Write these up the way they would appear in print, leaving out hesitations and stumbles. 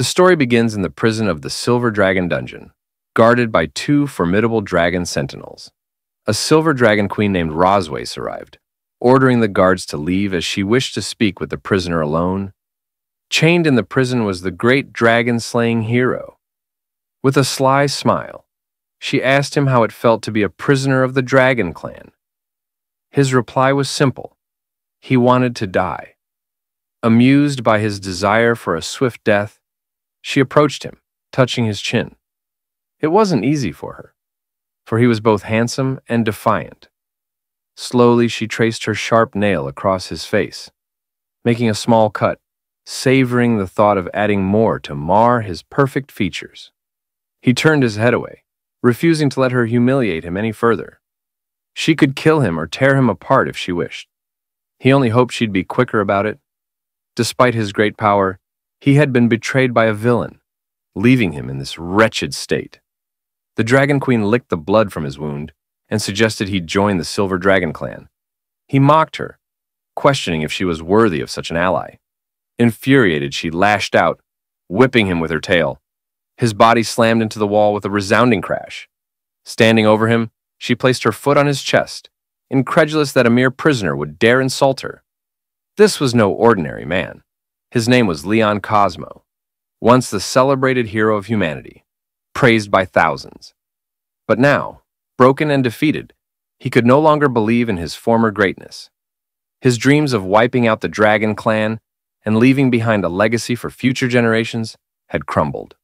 The story begins in the prison of the Silver Dragon Dungeon, guarded by two formidable dragon sentinels. A silver dragon queen named Roswace arrived, ordering the guards to leave as she wished to speak with the prisoner alone. Chained in the prison was the great dragon-slaying hero. With a sly smile, she asked him how it felt to be a prisoner of the Dragon Clan. His reply was simple. He wanted to die. Amused by his desire for a swift death, she approached him, touching his chin. It wasn't easy for her, for he was both handsome and defiant. Slowly, she traced her sharp nail across his face, making a small cut, savoring the thought of adding more to mar his perfect features. He turned his head away, refusing to let her humiliate him any further. She could kill him or tear him apart if she wished. He only hoped she'd be quicker about it. Despite his great power, he had been betrayed by a villain, leaving him in this wretched state. The Dragon Queen licked the blood from his wound and suggested he join the Silver Dragon Clan. He mocked her, questioning if she was worthy of such an ally. Infuriated, she lashed out, whipping him with her tail. His body slammed into the wall with a resounding crash. Standing over him, she placed her foot on his chest, incredulous that a mere prisoner would dare insult her. This was no ordinary man. His name was Leon Cosmo, once the celebrated hero of humanity, praised by thousands. But now, broken and defeated, he could no longer believe in his former greatness. His dreams of wiping out the Dragon Clan and leaving behind a legacy for future generations had crumbled.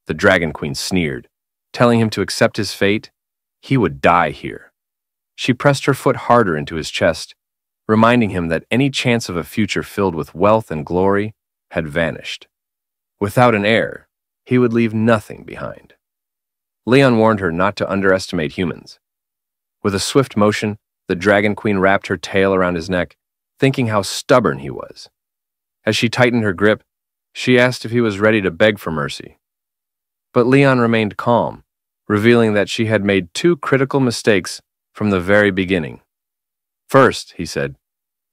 The Dragon Queen sneered, telling him to accept his fate. He would die here. She pressed her foot harder into his chest, reminding him that any chance of a future filled with wealth and glory had vanished. Without an heir, he would leave nothing behind. Leon warned her not to underestimate humans. With a swift motion, the Dragon Queen wrapped her tail around his neck, thinking how stubborn he was. As she tightened her grip, she asked if he was ready to beg for mercy. But Leon remained calm, revealing that she had made two critical mistakes from the very beginning. First, he said,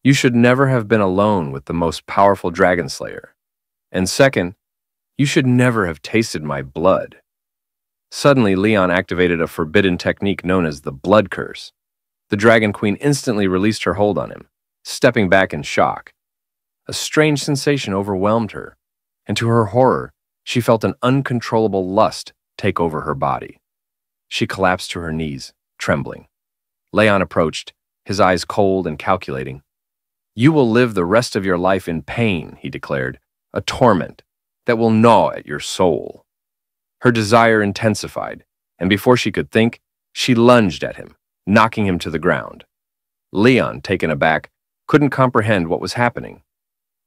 you should never have been alone with the most powerful dragon slayer. And second, you should never have tasted my blood. Suddenly, Leon activated a forbidden technique known as the blood curse. The Dragon Queen instantly released her hold on him, stepping back in shock. A strange sensation overwhelmed her, and to her horror, she felt an uncontrollable lust take over her body. She collapsed to her knees, trembling. Leon approached, his eyes cold and calculating. You will live the rest of your life in pain, he declared, a torment that will gnaw at your soul. Her desire intensified, and before she could think, she lunged at him, knocking him to the ground. Leon, taken aback, couldn't comprehend what was happening.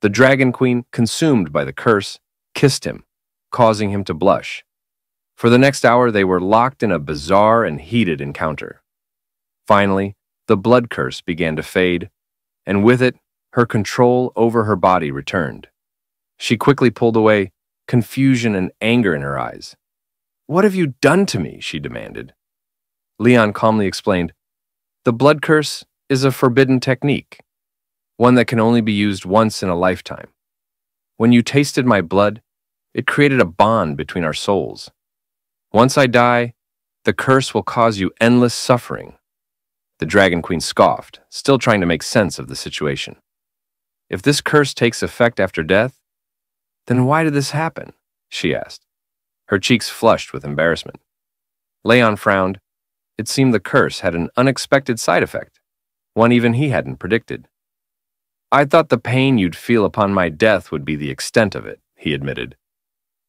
The Dragon Queen, consumed by the curse, kissed him, causing him to blush. For the next hour, they were locked in a bizarre and heated encounter. Finally, the blood curse began to fade, and with it, her control over her body returned. She quickly pulled away, confusion and anger in her eyes. What have you done to me? She demanded. Leon calmly explained, the blood curse is a forbidden technique, one that can only be used once in a lifetime. When you tasted my blood, it created a bond between our souls. Once I die, the curse will cause you endless suffering. The Dragon Queen scoffed, still trying to make sense of the situation. If this curse takes effect after death, then why did this happen? She asked, her cheeks flushed with embarrassment. Leon frowned. It seemed the curse had an unexpected side effect, one even he hadn't predicted. I thought the pain you'd feel upon my death would be the extent of it, he admitted.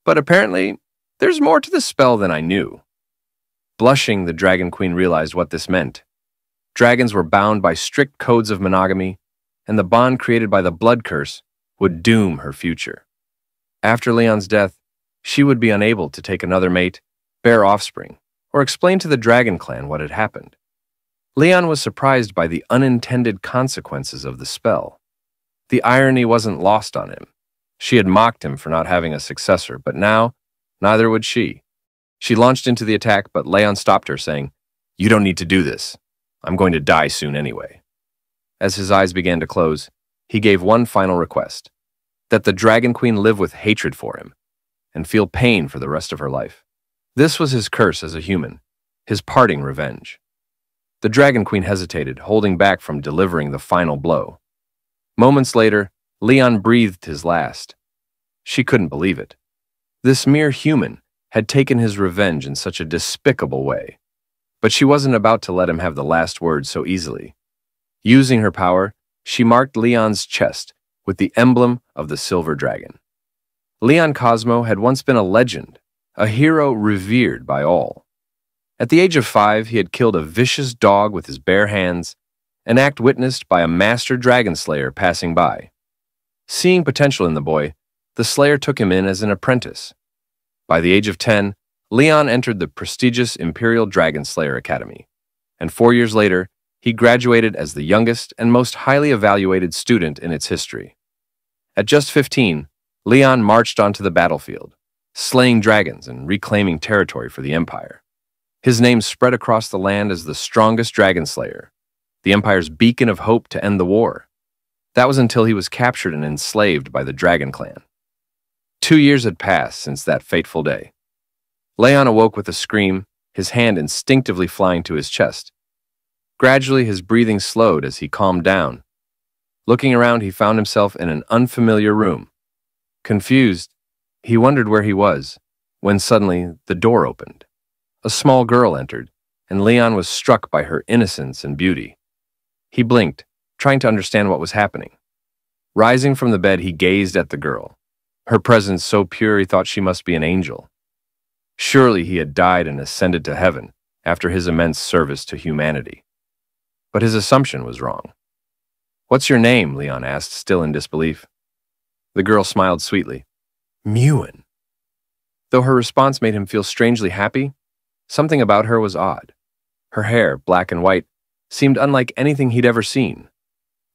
But apparently, there's more to the spell than I knew. Blushing, the Dragon Queen realized what this meant. Dragons were bound by strict codes of monogamy, and the bond created by the blood curse would doom her future. After Leon's death, she would be unable to take another mate, bear offspring, or explain to the Dragon Clan what had happened. Leon was surprised by the unintended consequences of the spell. The irony wasn't lost on him. She had mocked him for not having a successor, but now, neither would she. She launched into the attack, but Leon stopped her, saying, You don't need to do this. I'm going to die soon anyway. As his eyes began to close, he gave one final request, that the Dragon Queen live with hatred for him, and feel pain for the rest of her life. This was his curse as a human, his parting revenge. The Dragon Queen hesitated, holding back from delivering the final blow. Moments later, Leon breathed his last. She couldn't believe it. This mere human had taken his revenge in such a despicable way. But she wasn't about to let him have the last word so easily. Using her power, she marked Leon's chest with the emblem of the silver dragon. Leon Cosmo had once been a legend, a hero revered by all. At the age of 5, he had killed a vicious dog with his bare hands, an act witnessed by a master dragon slayer passing by. Seeing potential in the boy, the slayer took him in as an apprentice. By the age of 10, Leon entered the prestigious Imperial Dragon Slayer Academy, and 4 years later, he graduated as the youngest and most highly evaluated student in its history. At just 15, Leon marched onto the battlefield, slaying dragons and reclaiming territory for the Empire. His name spread across the land as the strongest dragon slayer, the Empire's beacon of hope to end the war. That was until he was captured and enslaved by the Dragon Clan. 2 years had passed since that fateful day. Leon awoke with a scream, his hand instinctively flying to his chest. Gradually, his breathing slowed as he calmed down. Looking around, he found himself in an unfamiliar room. Confused, he wondered where he was, when suddenly the door opened. A small girl entered, and Leon was struck by her innocence and beauty. He blinked, trying to understand what was happening. Rising from the bed, he gazed at the girl. Her presence so pure he thought she must be an angel. Surely he had died and ascended to heaven after his immense service to humanity. But his assumption was wrong. "What's your name?" Leon asked, still in disbelief. The girl smiled sweetly. "Muin." Though her response made him feel strangely happy, something about her was odd. Her hair, black and white, seemed unlike anything he'd ever seen.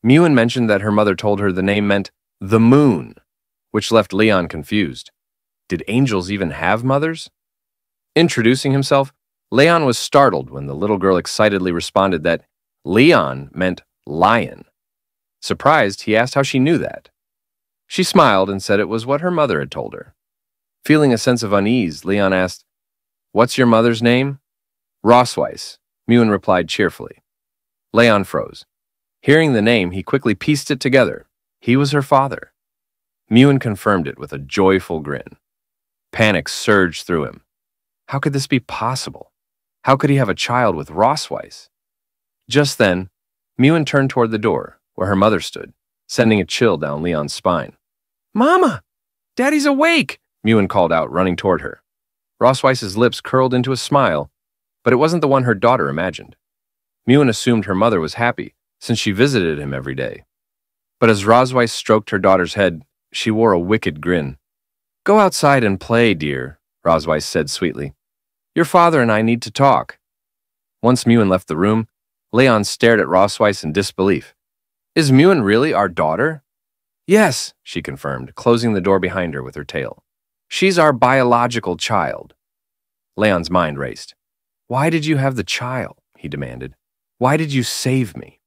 Muin mentioned that her mother told her the name meant the moon, which left Leon confused. Did angels even have mothers? Introducing himself, Leon was startled when the little girl excitedly responded that Leon meant lion. Surprised, he asked how she knew that. She smiled and said it was what her mother had told her. Feeling a sense of unease, Leon asked, "What's your mother's name?" "Rosweiss," Muin replied cheerfully. Leon froze. Hearing the name, he quickly pieced it together. He was her father. Muin confirmed it with a joyful grin. Panic surged through him. How could this be possible? How could he have a child with Rosweiss? Just then, Muin turned toward the door, where her mother stood, sending a chill down Leon's spine. "Mama! Daddy's awake!" Muin called out, running toward her. Rosweiss's lips curled into a smile, but it wasn't the one her daughter imagined. Muin assumed her mother was happy, since she visited him every day. But as Rosweiss stroked her daughter's head, she wore a wicked grin. "Go outside and play, dear," Rosweiss said sweetly. "Your father and I need to talk." Once Muin left the room, Leon stared at Rosweiss in disbelief. "Is Muin really our daughter?" "Yes," she confirmed, closing the door behind her with her tail. "She's our biological child." Leon's mind raced. "Why did you have the child?" he demanded. "Why did you save me?"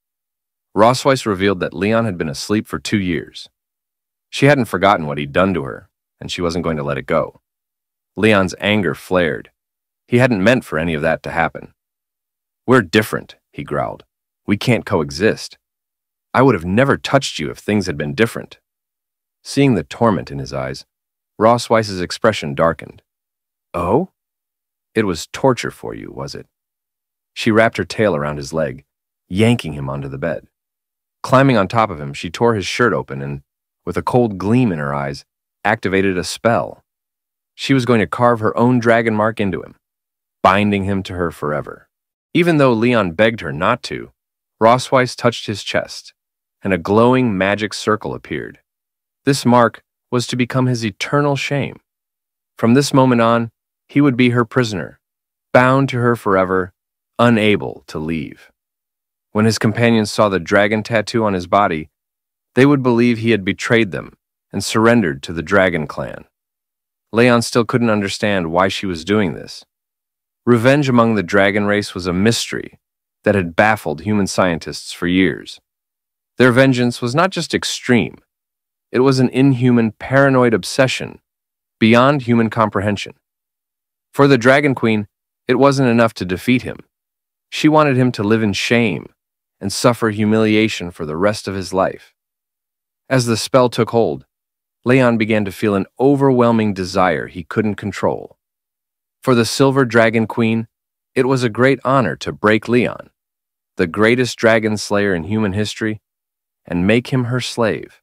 Rosweiss revealed that Leon had been asleep for 2 years. She hadn't forgotten what he'd done to her, and she wasn't going to let it go. Leon's anger flared. He hadn't meant for any of that to happen. "We're different," he growled. "We can't coexist. I would have never touched you if things had been different." Seeing the torment in his eyes, Rosweiss's expression darkened. "Oh? It was torture for you, was it?" She wrapped her tail around his leg, yanking him onto the bed. Climbing on top of him, she tore his shirt open and, with a cold gleam in her eyes, activated a spell. She was going to carve her own dragon mark into him, binding him to her forever. Even though Leon begged her not to, Rosweiss touched his chest, and a glowing magic circle appeared. This mark was to become his eternal shame. From this moment on, he would be her prisoner, bound to her forever, unable to leave. When his companions saw the dragon tattoo on his body, they would believe he had betrayed them and surrendered to the Dragon Clan. Leon still couldn't understand why she was doing this. Revenge among the dragon race was a mystery that had baffled human scientists for years. Their vengeance was not just extreme, it was an inhuman, paranoid obsession beyond human comprehension. For the Dragon Queen, it wasn't enough to defeat him. She wanted him to live in shame and suffer humiliation for the rest of his life. As the spell took hold, Leon began to feel an overwhelming desire he couldn't control. For the Silver Dragon Queen, it was a great honor to break Leon, the greatest dragon slayer in human history, and make him her slave,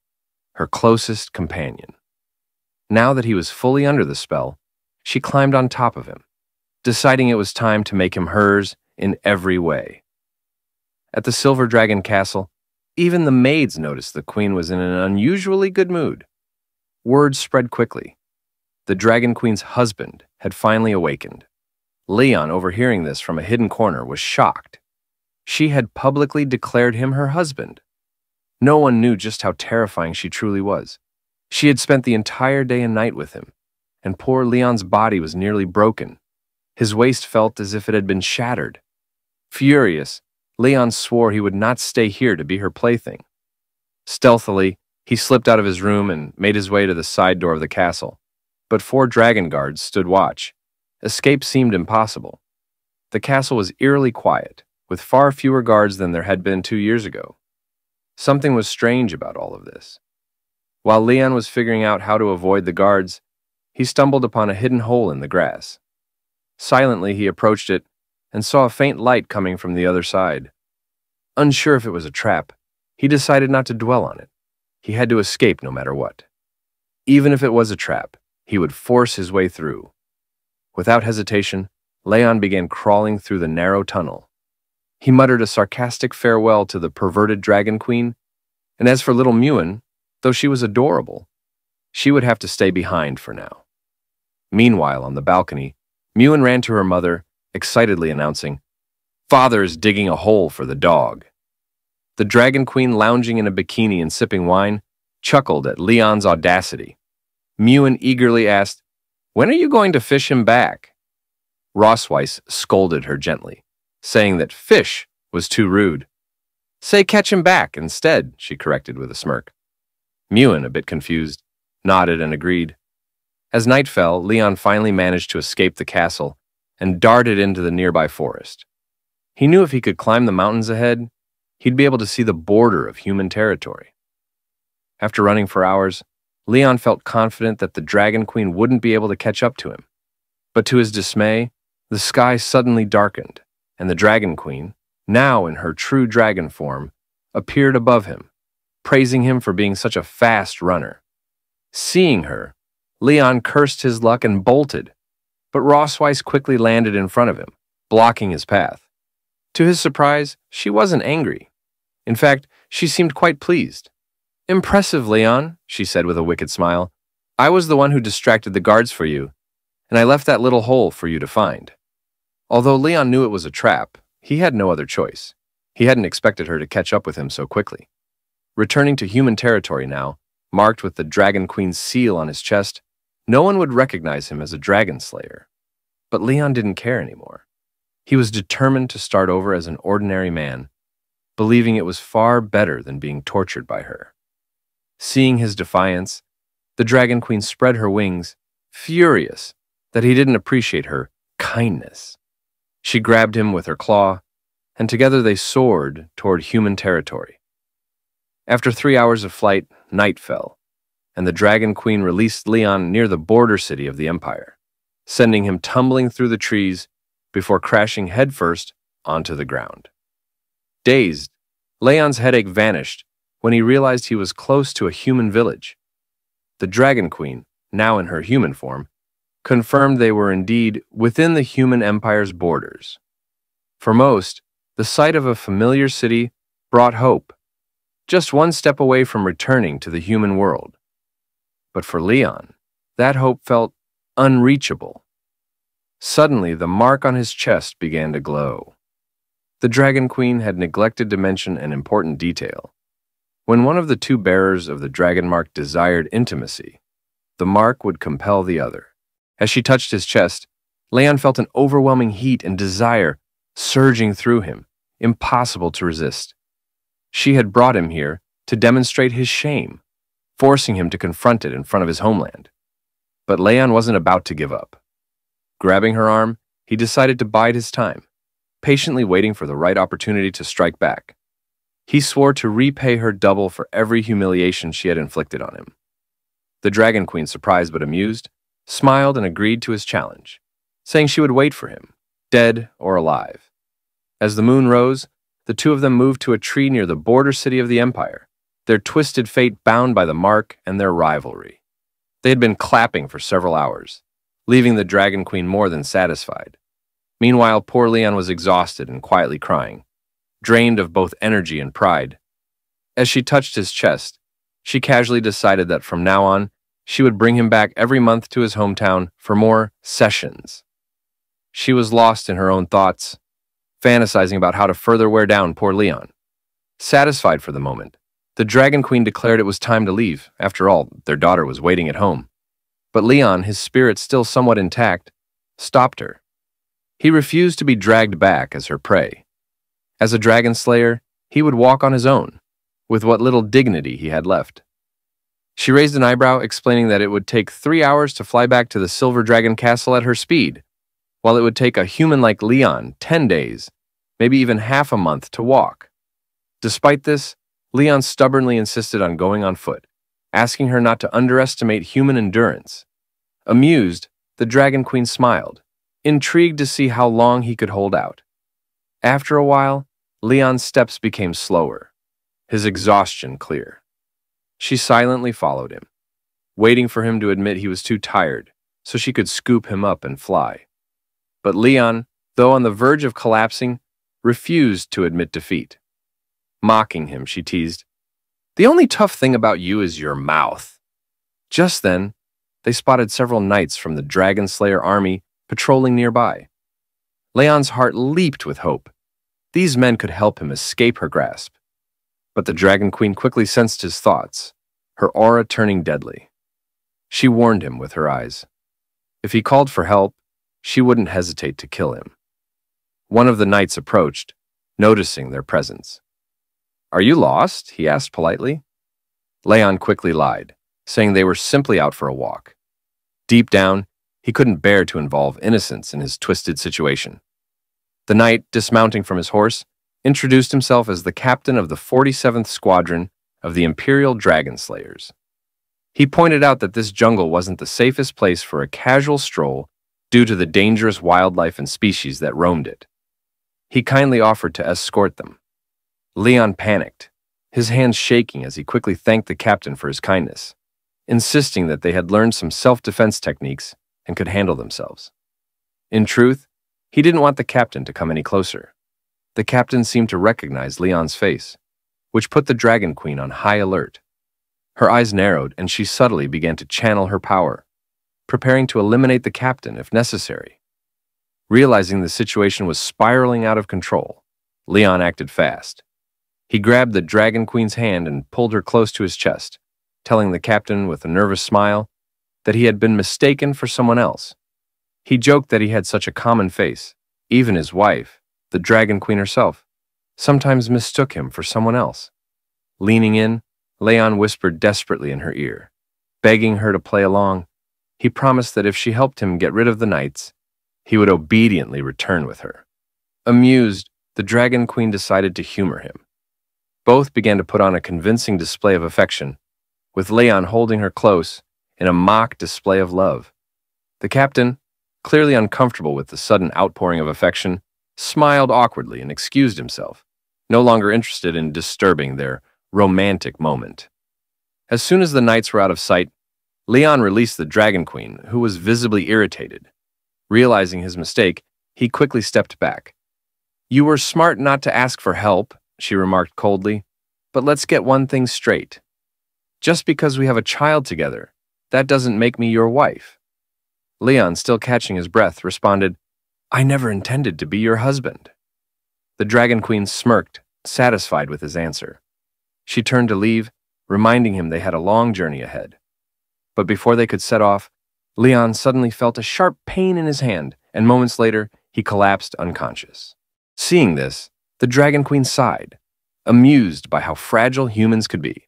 her closest companion. Now that he was fully under the spell, she climbed on top of him, deciding it was time to make him hers in every way. At the Silver Dragon Castle, even the maids noticed the queen was in an unusually good mood. Word spread quickly. The Dragon Queen's husband had finally awakened. Leon, overhearing this from a hidden corner, was shocked. She had publicly declared him her husband. No one knew just how terrifying she truly was. She had spent the entire day and night with him, and poor Leon's body was nearly broken. His waist felt as if it had been shattered. Furious, Leon swore he would not stay here to be her plaything. Stealthily, he slipped out of his room and made his way to the side door of the castle. But 4 dragon guards stood watch. Escape seemed impossible. The castle was eerily quiet, with far fewer guards than there had been 2 years ago. Something was strange about all of this. While Leon was figuring out how to avoid the guards, he stumbled upon a hidden hole in the grass. Silently, he approached it and saw a faint light coming from the other side. Unsure if it was a trap, he decided not to dwell on it. He had to escape no matter what. Even if it was a trap, he would force his way through. Without hesitation, Leon began crawling through the narrow tunnel. He muttered a sarcastic farewell to the perverted Dragon Queen, and as for little Muin, though she was adorable, she would have to stay behind for now. Meanwhile, on the balcony, Muin ran to her mother, excitedly announcing, "Father is digging a hole for the dog." The Dragon Queen, lounging in a bikini and sipping wine, chuckled at Leon's audacity. Muin eagerly asked, "When are you going to fish him back?" Rossweiss scolded her gently, saying that fish was too rude. "Say catch him back instead," she corrected with a smirk. Muin, a bit confused, nodded and agreed. As night fell, Leon finally managed to escape the castle and darted into the nearby forest. He knew if he could climb the mountains ahead, he'd be able to see the border of human territory. After running for hours, Leon felt confident that the Dragon Queen wouldn't be able to catch up to him. But to his dismay, the sky suddenly darkened, and the Dragon Queen, now in her true dragon form, appeared above him, praising him for being such a fast runner. Seeing her, Leon cursed his luck and bolted, but Rossweiss quickly landed in front of him, blocking his path. To his surprise, she wasn't angry. In fact, she seemed quite pleased. "Impressive, Leon," she said with a wicked smile. "I was the one who distracted the guards for you, and I left that little hole for you to find." Although Leon knew it was a trap, he had no other choice. He hadn't expected her to catch up with him so quickly. Returning to human territory now, marked with the Dragon Queen's seal on his chest, no one would recognize him as a dragon slayer. But Leon didn't care anymore. He was determined to start over as an ordinary man, believing it was far better than being tortured by her. Seeing his defiance, the Dragon Queen spread her wings, furious that he didn't appreciate her kindness. She grabbed him with her claw, and together they soared toward human territory. After 3 hours of flight, night fell, and the Dragon Queen released Leon near the border city of the Empire, sending him tumbling through the trees before crashing headfirst onto the ground. Dazed, Leon's headache vanished when he realized he was close to a human village. The Dragon Queen, now in her human form, confirmed they were indeed within the human empire's borders. For most, the sight of a familiar city brought hope, just one step away from returning to the human world. But for Leon, that hope felt unreachable. Suddenly, the mark on his chest began to glow. The Dragon Queen had neglected to mention an important detail. When one of the 2 bearers of the dragon mark desired intimacy, the mark would compel the other. As she touched his chest, Leon felt an overwhelming heat and desire surging through him, impossible to resist. She had brought him here to demonstrate his shame, forcing him to confront it in front of his homeland. But Leon wasn't about to give up. Grabbing her arm, he decided to bide his time, patiently waiting for the right opportunity to strike back. He swore to repay her double for every humiliation she had inflicted on him. The Dragon Queen, surprised but amused, smiled and agreed to his challenge, saying she would wait for him, dead or alive. As the moon rose, the two of them moved to a tree near the border city of the Empire, their twisted fate bound by the mark and their rivalry. They had been clapping for several hours, leaving the Dragon Queen more than satisfied. Meanwhile, poor Leon was exhausted and quietly crying, drained of both energy and pride. As she touched his chest, she casually decided that from now on, she would bring him back every month to his hometown for more sessions. She was lost in her own thoughts, fantasizing about how to further wear down poor Leon. Satisfied for the moment, the Dragon Queen declared it was time to leave. After all, their daughter was waiting at home. But Leon, his spirit still somewhat intact, stopped her. He refused to be dragged back as her prey. As a dragon slayer, he would walk on his own, with what little dignity he had left. She raised an eyebrow, explaining that it would take 3 hours to fly back to the Silver Dragon Castle at her speed, while it would take a human like Leon 10 days, maybe even half a month to walk. Despite this, Leon stubbornly insisted on going on foot, asking her not to underestimate human endurance. Amused, the Dragon Queen smiled, intrigued to see how long he could hold out. After a while, Leon's steps became slower, his exhaustion clear. She silently followed him, waiting for him to admit he was too tired so she could scoop him up and fly. But Leon, though on the verge of collapsing, refused to admit defeat. Mocking him, she teased, "The only tough thing about you is your mouth." Just then, they spotted several knights from the Dragon Slayer army patrolling nearby. Leon's heart leaped with hope. These men could help him escape her grasp. But the Dragon Queen quickly sensed his thoughts, her aura turning deadly. She warned him with her eyes. If he called for help, she wouldn't hesitate to kill him. One of the knights approached, noticing their presence. "Are you lost?" he asked politely. Leon quickly lied, saying they were simply out for a walk. Deep down, he couldn't bear to involve innocents in his twisted situation. The knight, dismounting from his horse, introduced himself as the captain of the 47th Squadron of the Imperial Dragon Slayers. He pointed out that this jungle wasn't the safest place for a casual stroll due to the dangerous wildlife and species that roamed it. He kindly offered to escort them. Leon panicked, his hands shaking as he quickly thanked the captain for his kindness, insisting that they had learned some self-defense techniques and could handle themselves. In truth, he didn't want the captain to come any closer. The captain seemed to recognize Leon's face, which put the Dragon Queen on high alert. Her eyes narrowed and she subtly began to channel her power, preparing to eliminate the captain if necessary. Realizing the situation was spiraling out of control, Leon acted fast. He grabbed the Dragon Queen's hand and pulled her close to his chest, telling the captain with a nervous smile that he had been mistaken for someone else. He joked that he had such a common face. Even his wife, the Dragon Queen herself, sometimes mistook him for someone else. Leaning in, Leon whispered desperately in her ear, begging her to play along. He promised that if she helped him get rid of the knights, he would obediently return with her. Amused, the Dragon Queen decided to humor him. Both began to put on a convincing display of affection, with Leon holding her close in a mock display of love. The captain, clearly uncomfortable with the sudden outpouring of affection, smiled awkwardly and excused himself, no longer interested in disturbing their romantic moment. As soon as the knights were out of sight, Leon released the Dragon Queen, who was visibly irritated. Realizing his mistake, he quickly stepped back. "You were smart not to ask for help," she remarked coldly, "but let's get one thing straight. Just because we have a child together, that doesn't make me your wife." Leon, still catching his breath, responded, "I never intended to be your husband." The Dragon Queen smirked, satisfied with his answer. She turned to leave, reminding him they had a long journey ahead. But before they could set off, Leon suddenly felt a sharp pain in his hand, and moments later, he collapsed unconscious. Seeing this, the Dragon Queen sighed, amused by how fragile humans could be.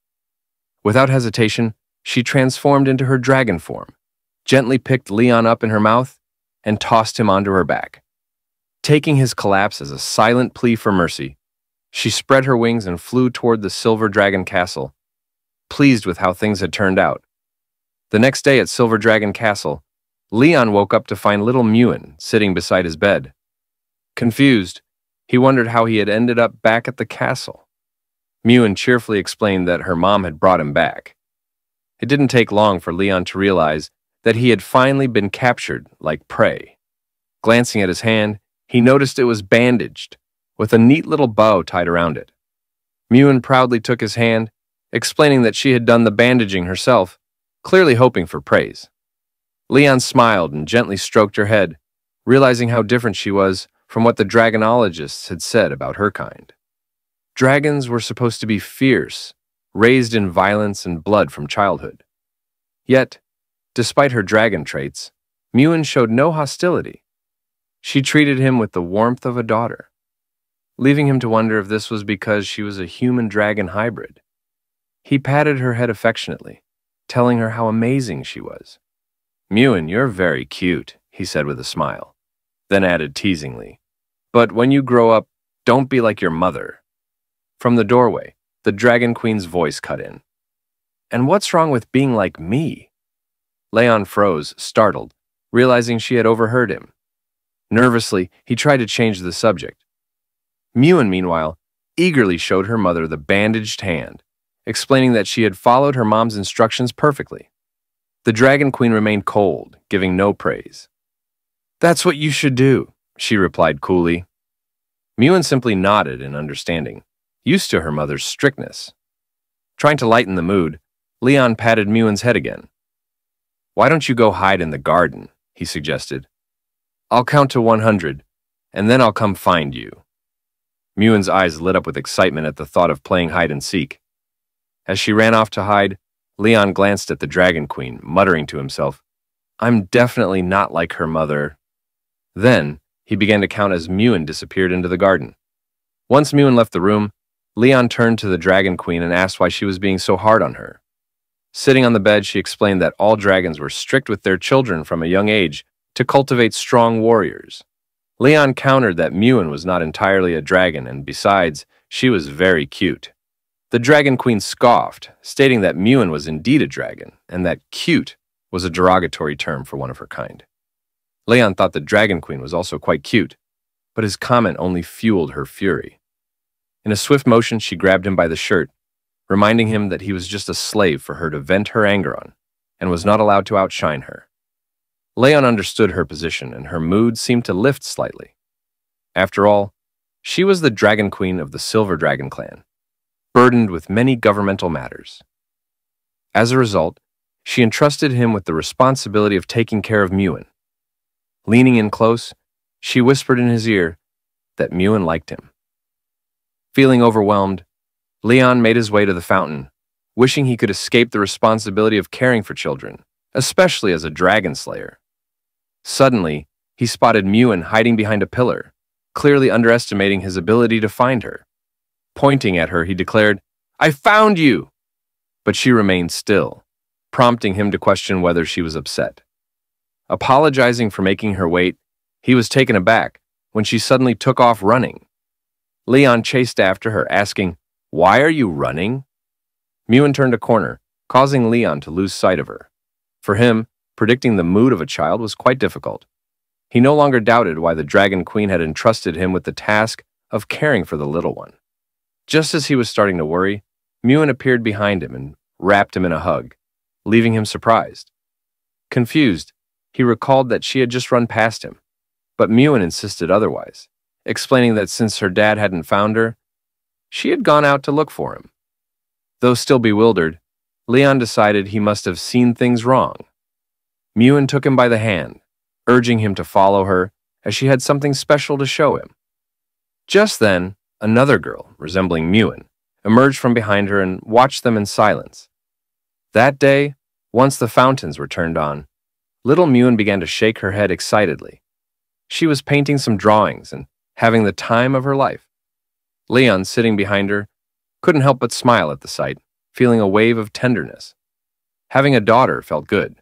Without hesitation, she transformed into her dragon form, gently picked Leon up in her mouth and tossed him onto her back. Taking his collapse as a silent plea for mercy, she spread her wings and flew toward the Silver Dragon Castle, pleased with how things had turned out. The next day at Silver Dragon Castle, Leon woke up to find little Mewan sitting beside his bed. Confused, he wondered how he had ended up back at the castle. Mewan cheerfully explained that her mom had brought him back. It didn't take long for Leon to realize that he had finally been captured like prey. Glancing at his hand, he noticed it was bandaged, with a neat little bow tied around it. Mewan proudly took his hand, explaining that she had done the bandaging herself, clearly hoping for praise. Leon smiled and gently stroked her head, realizing how different she was from what the dragonologists had said about her kind. Dragons were supposed to be fierce, raised in violence and blood from childhood. Yet, despite her dragon traits, Mewan showed no hostility. She treated him with the warmth of a daughter, leaving him to wonder if this was because she was a human-dragon hybrid. He patted her head affectionately, telling her how amazing she was. "Mewan, you're very cute," he said with a smile, then added teasingly, "But when you grow up, don't be like your mother." From the doorway, the Dragon Queen's voice cut in. "And what's wrong with being like me?" Leon froze, startled, realizing she had overheard him. Nervously, he tried to change the subject. Mewan, meanwhile, eagerly showed her mother the bandaged hand, explaining that she had followed her mom's instructions perfectly. The Dragon Queen remained cold, giving no praise. "That's what you should do," she replied coolly. Mewan simply nodded in understanding, used to her mother's strictness. Trying to lighten the mood, Leon patted Mewan's head again. "Why don't you go hide in the garden?" he suggested. "I'll count to 100, and then I'll come find you." Mewan's eyes lit up with excitement at the thought of playing hide-and-seek. As she ran off to hide, Leon glanced at the Dragon Queen, muttering to himself, "I'm definitely not like her mother." Then, he began to count as Mewan disappeared into the garden. Once Mewan left the room, Leon turned to the Dragon Queen and asked why she was being so hard on her. Sitting on the bed, she explained that all dragons were strict with their children from a young age to cultivate strong warriors. Leon countered that Mewan was not entirely a dragon, and besides, she was very cute. The Dragon Queen scoffed, stating that Mewan was indeed a dragon, and that cute was a derogatory term for one of her kind. Leon thought the Dragon Queen was also quite cute, but his comment only fueled her fury. In a swift motion, she grabbed him by the shirt, reminding him that he was just a slave for her to vent her anger on, and was not allowed to outshine her. Leon understood her position, and her mood seemed to lift slightly. After all, she was the Dragon Queen of the Silver Dragon clan, burdened with many governmental matters. As a result, she entrusted him with the responsibility of taking care of Mewan. Leaning in close, she whispered in his ear that Mewan liked him. Feeling overwhelmed, Leon made his way to the fountain, wishing he could escape the responsibility of caring for children, especially as a dragon slayer. Suddenly, he spotted Mewan hiding behind a pillar, clearly underestimating his ability to find her. Pointing at her, he declared, "I found you!" But she remained still, prompting him to question whether she was upset. Apologizing for making her wait, he was taken aback when she suddenly took off running. Leon chased after her, asking, "Why are you running?" Mewan turned a corner, causing Leon to lose sight of her. For him, predicting the mood of a child was quite difficult. He no longer doubted why the Dragon Queen had entrusted him with the task of caring for the little one. Just as he was starting to worry, Mewan appeared behind him and wrapped him in a hug, leaving him surprised. Confused, he recalled that she had just run past him, but Mewan insisted otherwise, explaining that since her dad hadn't found her, she had gone out to look for him. Though still bewildered, Leon decided he must have seen things wrong. Mewan took him by the hand, urging him to follow her as she had something special to show him. Just then, another girl, resembling Mewan, emerged from behind her and watched them in silence. That day, once the fountains were turned on, little Mewan began to shake her head excitedly. She was painting some drawings and having the time of her life. Leon, sitting behind her, couldn't help but smile at the sight, feeling a wave of tenderness. Having a daughter felt good,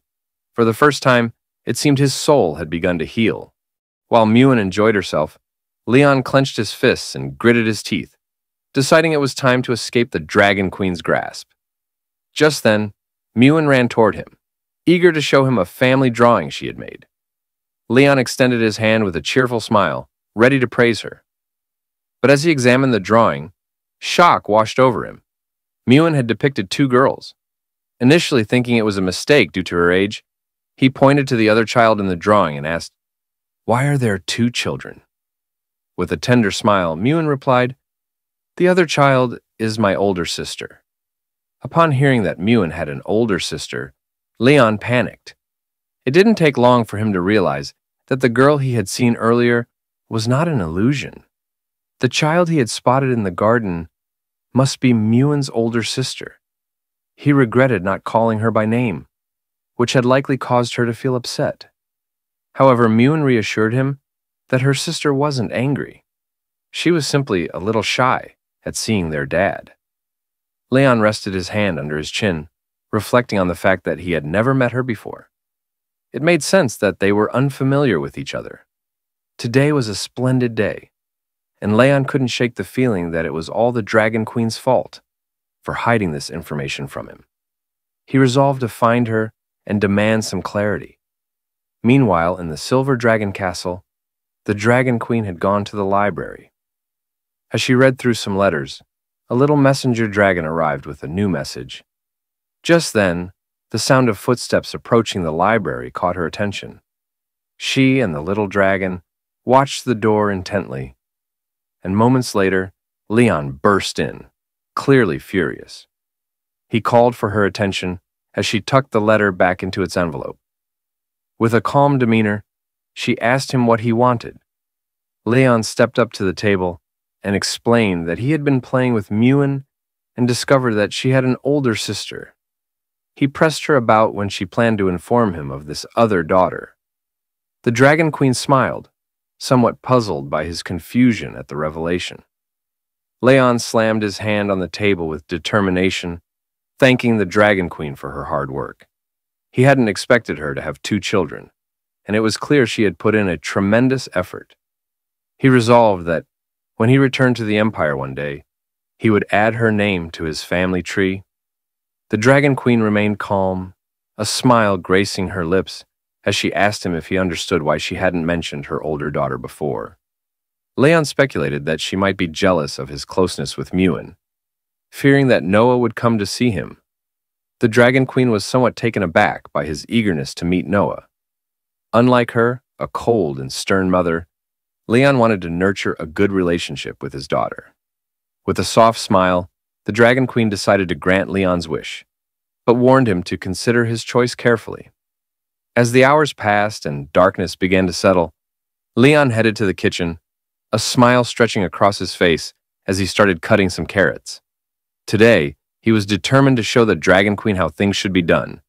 For the first time, it seemed his soul had begun to heal. While Muin enjoyed herself, Leon clenched his fists and gritted his teeth, deciding it was time to escape the Dragon Queen's grasp. Just then, Muin ran toward him, eager to show him a family drawing she had made. Leon extended his hand with a cheerful smile, ready to praise her. But as he examined the drawing, shock washed over him. Muin had depicted two girls. Initially thinking it was a mistake due to her age, he pointed to the other child in the drawing and asked, "Why are there two children?" With a tender smile, Muin replied, "The other child is my older sister." Upon hearing that Muin had an older sister, Leon panicked. It didn't take long for him to realize that the girl he had seen earlier was not an illusion. The child he had spotted in the garden must be Muin's older sister. He regretted not calling her by name, which had likely caused her to feel upset. However, Muin reassured him that her sister wasn't angry. She was simply a little shy at seeing their dad. Leon rested his hand under his chin, reflecting on the fact that he had never met her before. It made sense that they were unfamiliar with each other. Today was a splendid day, and Leon couldn't shake the feeling that it was all the Dragon Queen's fault for hiding this information from him. He resolved to find her and demand some clarity. Meanwhile, in the Silver Dragon Castle, the Dragon Queen had gone to the library. As she read through some letters, a little messenger dragon arrived with a new message. Just then, the sound of footsteps approaching the library caught her attention. She and the little dragon watched the door intently, and moments later, Leon burst in, clearly furious. He called for her attention as she tucked the letter back into its envelope. With a calm demeanor, she asked him what he wanted. Leon stepped up to the table and explained that he had been playing with Muin and discovered that she had an older sister. He pressed her about when she planned to inform him of this other daughter. The Dragon Queen smiled, somewhat puzzled by his confusion at the revelation. Leon slammed his hand on the table with determination, thanking the Dragon Queen for her hard work. He hadn't expected her to have two children, and it was clear she had put in a tremendous effort. He resolved that when he returned to the Empire one day, he would add her name to his family tree. The Dragon Queen remained calm, a smile gracing her lips as she asked him if he understood why she hadn't mentioned her older daughter before. Leon speculated that she might be jealous of his closeness with Muin, fearing that Noah would come to see him. The Dragon Queen was somewhat taken aback by his eagerness to meet Noah. Unlike her, a cold and stern mother, Leon wanted to nurture a good relationship with his daughter. With a soft smile, the Dragon Queen decided to grant Leon's wish, but warned him to consider his choice carefully. As the hours passed and darkness began to settle, Leon headed to the kitchen, a smile stretching across his face as he started cutting some carrots. Today, he was determined to show the Dragon Queen how things should be done.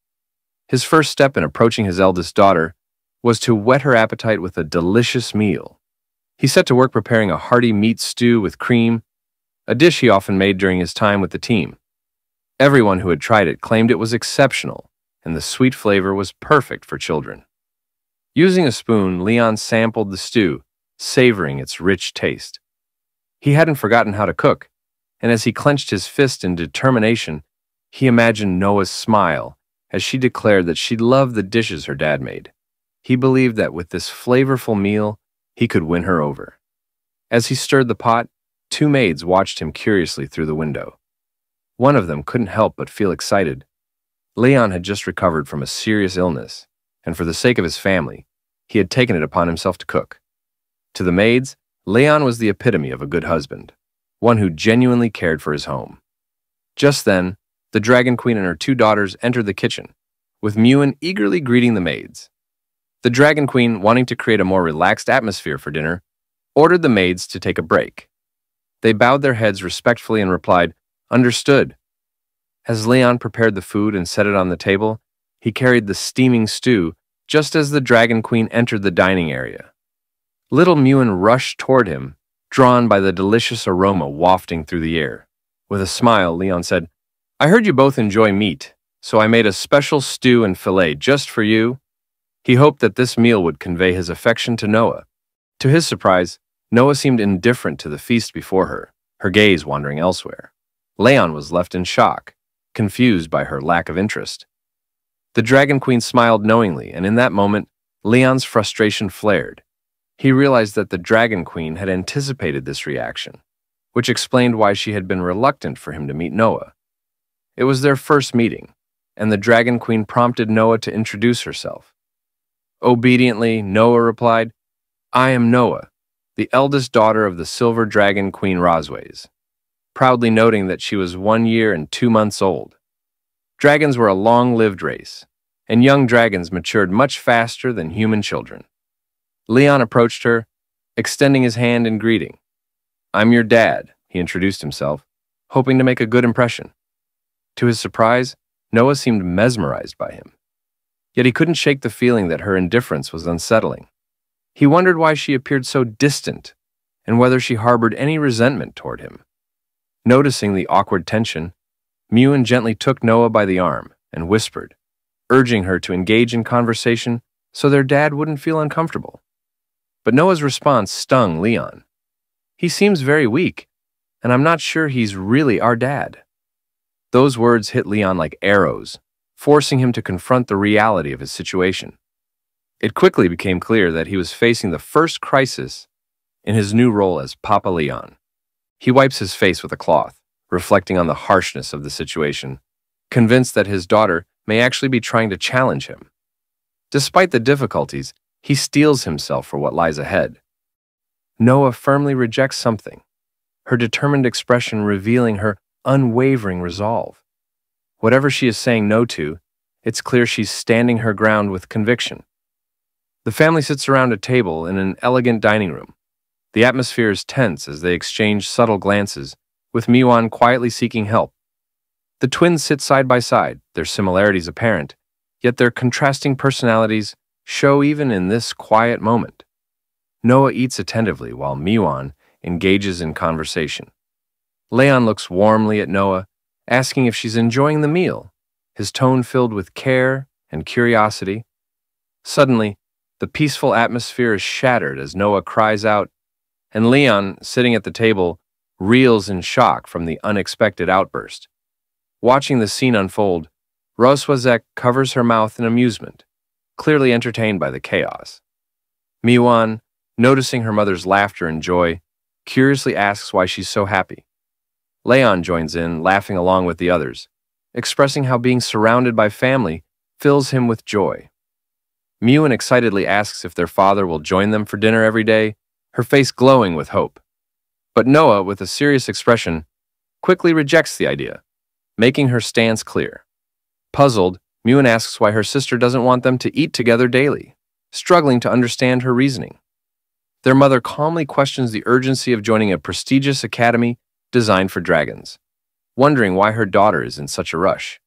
His first step in approaching his eldest daughter was to whet her appetite with a delicious meal. He set to work preparing a hearty meat stew with cream, a dish he often made during his time with the team. Everyone who had tried it claimed it was exceptional, and the sweet flavor was perfect for children. Using a spoon, Leon sampled the stew, savoring its rich taste. He hadn't forgotten how to cook, and as he clenched his fist in determination, he imagined Noah's smile as she declared that she loved the dishes her dad made. He believed that with this flavorful meal, he could win her over. As he stirred the pot, two maids watched him curiously through the window. One of them couldn't help but feel excited. Leon had just recovered from a serious illness, and for the sake of his family, he had taken it upon himself to cook. To the maids, Leon was the epitome of a good husband, one who genuinely cared for his home. Just then, the Dragon Queen and her two daughters entered the kitchen, with Muin eagerly greeting the maids. The Dragon Queen, wanting to create a more relaxed atmosphere for dinner, ordered the maids to take a break. They bowed their heads respectfully and replied, "Understood." As Leon prepared the food and set it on the table, he carried the steaming stew just as the Dragon Queen entered the dining area. Little Muin rushed toward him, drawn by the delicious aroma wafting through the air. With a smile, Leon said, "I heard you both enjoy meat, so I made a special stew and fillet just for you." He hoped that this meal would convey his affection to Noah. To his surprise, Noah seemed indifferent to the feast before her gaze wandering elsewhere. Leon was left in shock, confused by her lack of interest. The Dragon Queen smiled knowingly, and in that moment, Leon's frustration flared. He realized that the Dragon Queen had anticipated this reaction, which explained why she had been reluctant for him to meet Noah. It was their first meeting, and the Dragon Queen prompted Noah to introduce herself. Obediently, Noah replied, "I am Noah, the eldest daughter of the Silver Dragon Queen Rosways," proudly noting that she was 1 year and 2 months old. Dragons were a long-lived race, and young dragons matured much faster than human children. Leon approached her, extending his hand in greeting. "I'm your dad," he introduced himself, hoping to make a good impression. To his surprise, Noah seemed mesmerized by him. Yet he couldn't shake the feeling that her indifference was unsettling. He wondered why she appeared so distant, and whether she harbored any resentment toward him. Noticing the awkward tension, Mewan gently took Noah by the arm and whispered, urging her to engage in conversation so their dad wouldn't feel uncomfortable. But Noah's response stung Leon. "He seems very weak, and I'm not sure he's really our dad." Those words hit Leon like arrows, forcing him to confront the reality of his situation. It quickly became clear that he was facing the first crisis in his new role as Papa Leon. He wipes his face with a cloth, reflecting on the harshness of the situation, convinced that his daughter may actually be trying to challenge him. Despite the difficulties, he steels himself for what lies ahead. Noah firmly rejects something, her determined expression revealing her unwavering resolve. Whatever she is saying no to, it's clear she's standing her ground with conviction. The family sits around a table in an elegant dining room. The atmosphere is tense as they exchange subtle glances, with Mewan quietly seeking help. The twins sit side by side, their similarities apparent, yet their contrasting personalities show even in this quiet moment. Noah eats attentively while Mewan engages in conversation. Leon looks warmly at Noah, asking if she's enjoying the meal, his tone filled with care and curiosity. Suddenly, the peaceful atmosphere is shattered as Noah cries out, and Leon, sitting at the table, reels in shock from the unexpected outburst. Watching the scene unfold, Roswazek covers her mouth in amusement, clearly entertained by the chaos. Mewan, noticing her mother's laughter and joy, curiously asks why she's so happy. Leon joins in, laughing along with the others, expressing how being surrounded by family fills him with joy. Mewan excitedly asks if their father will join them for dinner every day, her face glowing with hope. But Noah, with a serious expression, quickly rejects the idea, making her stance clear. Puzzled, Mewan asks why her sister doesn't want them to eat together daily, struggling to understand her reasoning. Their mother calmly questions the urgency of joining a prestigious academy designed for dragons, wondering why her daughter is in such a rush.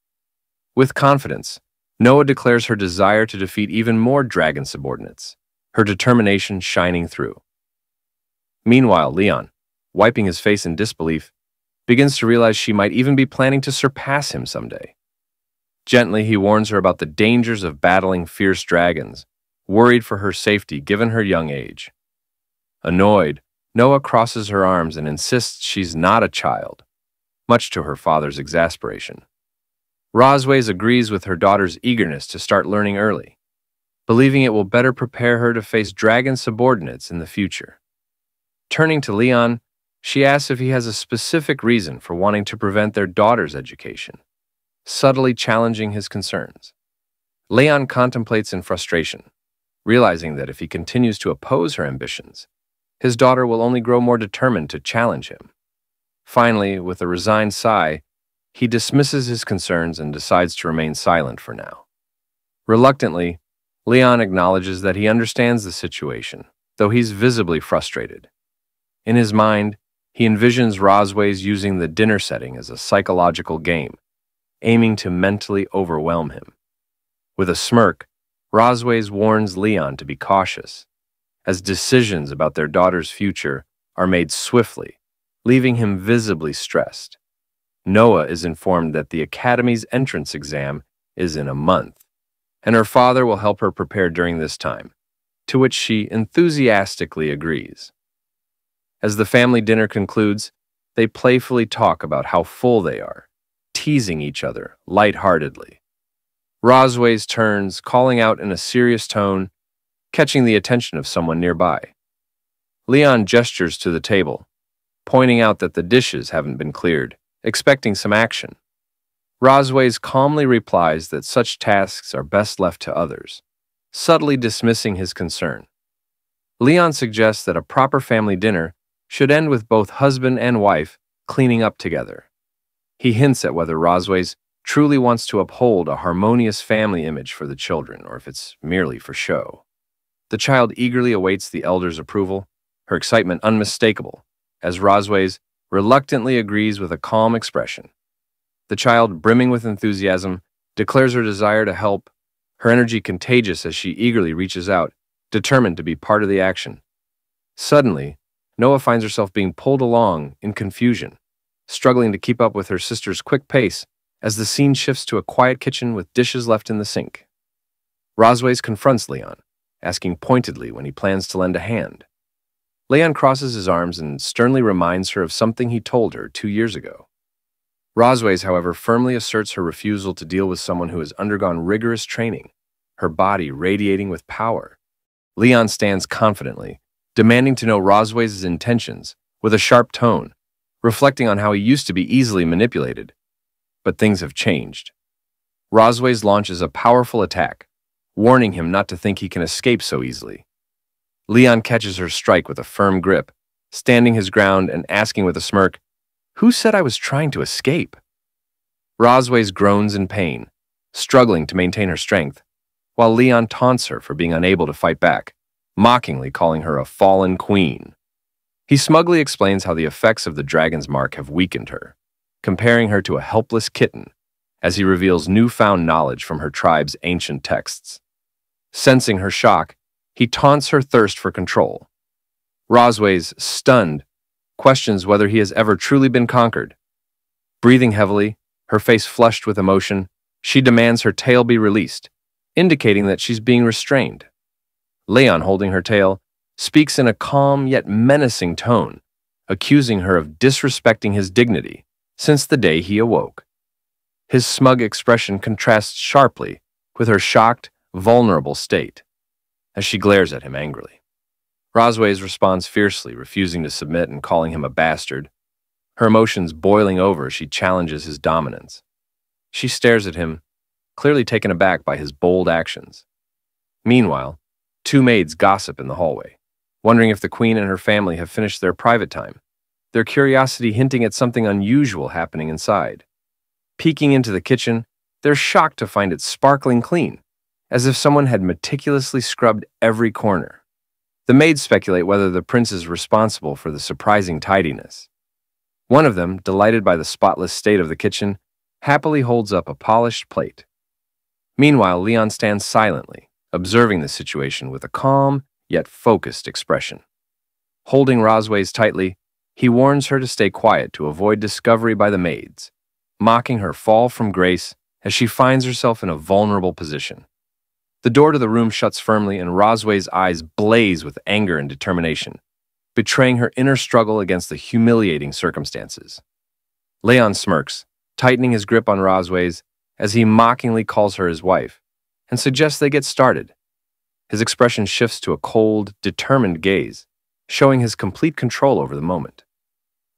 With confidence, Noah declares her desire to defeat even more dragon subordinates, her determination shining through. Meanwhile, Leon, wiping his face in disbelief, begins to realize she might even be planning to surpass him someday. Gently, he warns her about the dangers of battling fierce dragons, worried for her safety given her young age. Annoyed, Noah crosses her arms and insists she's not a child, much to her father's exasperation. Rosways agrees with her daughter's eagerness to start learning early, believing it will better prepare her to face dragon subordinates in the future. Turning to Leon, she asks if he has a specific reason for wanting to prevent their daughter's education, subtly challenging his concerns. Leon contemplates in frustration, realizing that if he continues to oppose her ambitions, his daughter will only grow more determined to challenge him. Finally, with a resigned sigh, he dismisses his concerns and decides to remain silent for now. Reluctantly, Leon acknowledges that he understands the situation, though he's visibly frustrated. In his mind, he envisions Rosways using the dinner setting as a psychological game, aiming to mentally overwhelm him. With a smirk, Rosways warns Leon to be cautious, as decisions about their daughter's future are made swiftly, leaving him visibly stressed. Noah is informed that the Academy's entrance exam is in a month, and her father will help her prepare during this time, to which she enthusiastically agrees. As the family dinner concludes, they playfully talk about how full they are, teasing each other lightheartedly. Rosways turns, calling out in a serious tone, catching the attention of someone nearby. Leon gestures to the table, pointing out that the dishes haven't been cleared, expecting some action. Rosways calmly replies that such tasks are best left to others, subtly dismissing his concern. Leon suggests that a proper family dinner should end with both husband and wife cleaning up together. He hints at whether Rosways truly wants to uphold a harmonious family image for the children, or if it's merely for show. The child eagerly awaits the elder's approval, her excitement unmistakable, as Rosways reluctantly agrees with a calm expression. The child, brimming with enthusiasm, declares her desire to help, her energy contagious as she eagerly reaches out, determined to be part of the action. Suddenly, Noah finds herself being pulled along in confusion, struggling to keep up with her sister's quick pace as the scene shifts to a quiet kitchen with dishes left in the sink. Rosways confronts Leon, asking pointedly when he plans to lend a hand. Leon crosses his arms and sternly reminds her of something he told her 2 years ago. Rosways, however, firmly asserts her refusal to deal with someone who has undergone rigorous training, her body radiating with power. Leon stands confidently, demanding to know Rosways' intentions with a sharp tone, reflecting on how he used to be easily manipulated. But things have changed. Rosways launches a powerful attack, warning him not to think he can escape so easily. Leon catches her strike with a firm grip, standing his ground and asking with a smirk, "Who said I was trying to escape?" Rosways groans in pain, struggling to maintain her strength, while Leon taunts her for being unable to fight back, mockingly calling her a fallen queen. He smugly explains how the effects of the dragon's mark have weakened her, comparing her to a helpless kitten, as he reveals newfound knowledge from her tribe's ancient texts. Sensing her shock, he taunts her thirst for control. Rosways, stunned, questions whether he has ever truly been conquered. Breathing heavily, her face flushed with emotion, she demands her tail be released, indicating that she's being restrained. Leon, holding her tail, speaks in a calm yet menacing tone, accusing her of disrespecting his dignity since the day he awoke. His smug expression contrasts sharply with her shocked, vulnerable state, as she glares at him angrily. Rosways responds fiercely, refusing to submit and calling him a bastard, her emotions boiling over as she challenges his dominance. She stares at him, clearly taken aback by his bold actions. Meanwhile, 2 maids gossip in the hallway, wondering if the queen and her family have finished their private time, their curiosity hinting at something unusual happening inside. Peeking into the kitchen, they're shocked to find it sparkling clean, as if someone had meticulously scrubbed every corner. The maids speculate whether the prince is responsible for the surprising tidiness. One of them, delighted by the spotless state of the kitchen, happily holds up a polished plate. Meanwhile, Leon stands silently, observing the situation with a calm yet focused expression. Holding Rosways tightly, he warns her to stay quiet to avoid discovery by the maids, mocking her fall from grace as she finds herself in a vulnerable position. The door to the room shuts firmly, and Rosways' eyes blaze with anger and determination, betraying her inner struggle against the humiliating circumstances. Leon smirks, tightening his grip on Rosways as he mockingly calls her his wife and suggests they get started. His expression shifts to a cold, determined gaze, showing his complete control over the moment.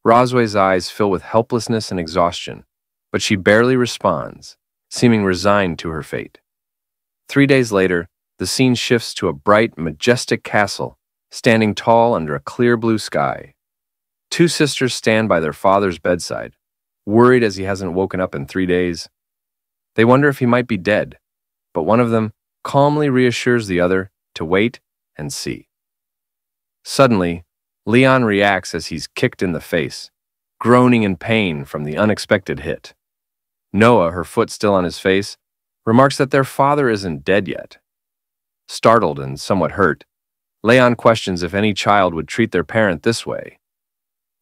Rosways' eyes fill with helplessness and exhaustion, but she barely responds, seeming resigned to her fate. 3 days later, the scene shifts to a bright, majestic castle, standing tall under a clear blue sky. 2 sisters stand by their father's bedside, worried as he hasn't woken up in 3 days. They wonder if he might be dead, but one of them calmly reassures the other to wait and see. Suddenly, Leon reacts as he's kicked in the face, groaning in pain from the unexpected hit. Noah, her foot still on his face, remarks that their father isn't dead yet. Startled and somewhat hurt, Leon questions if any child would treat their parent this way.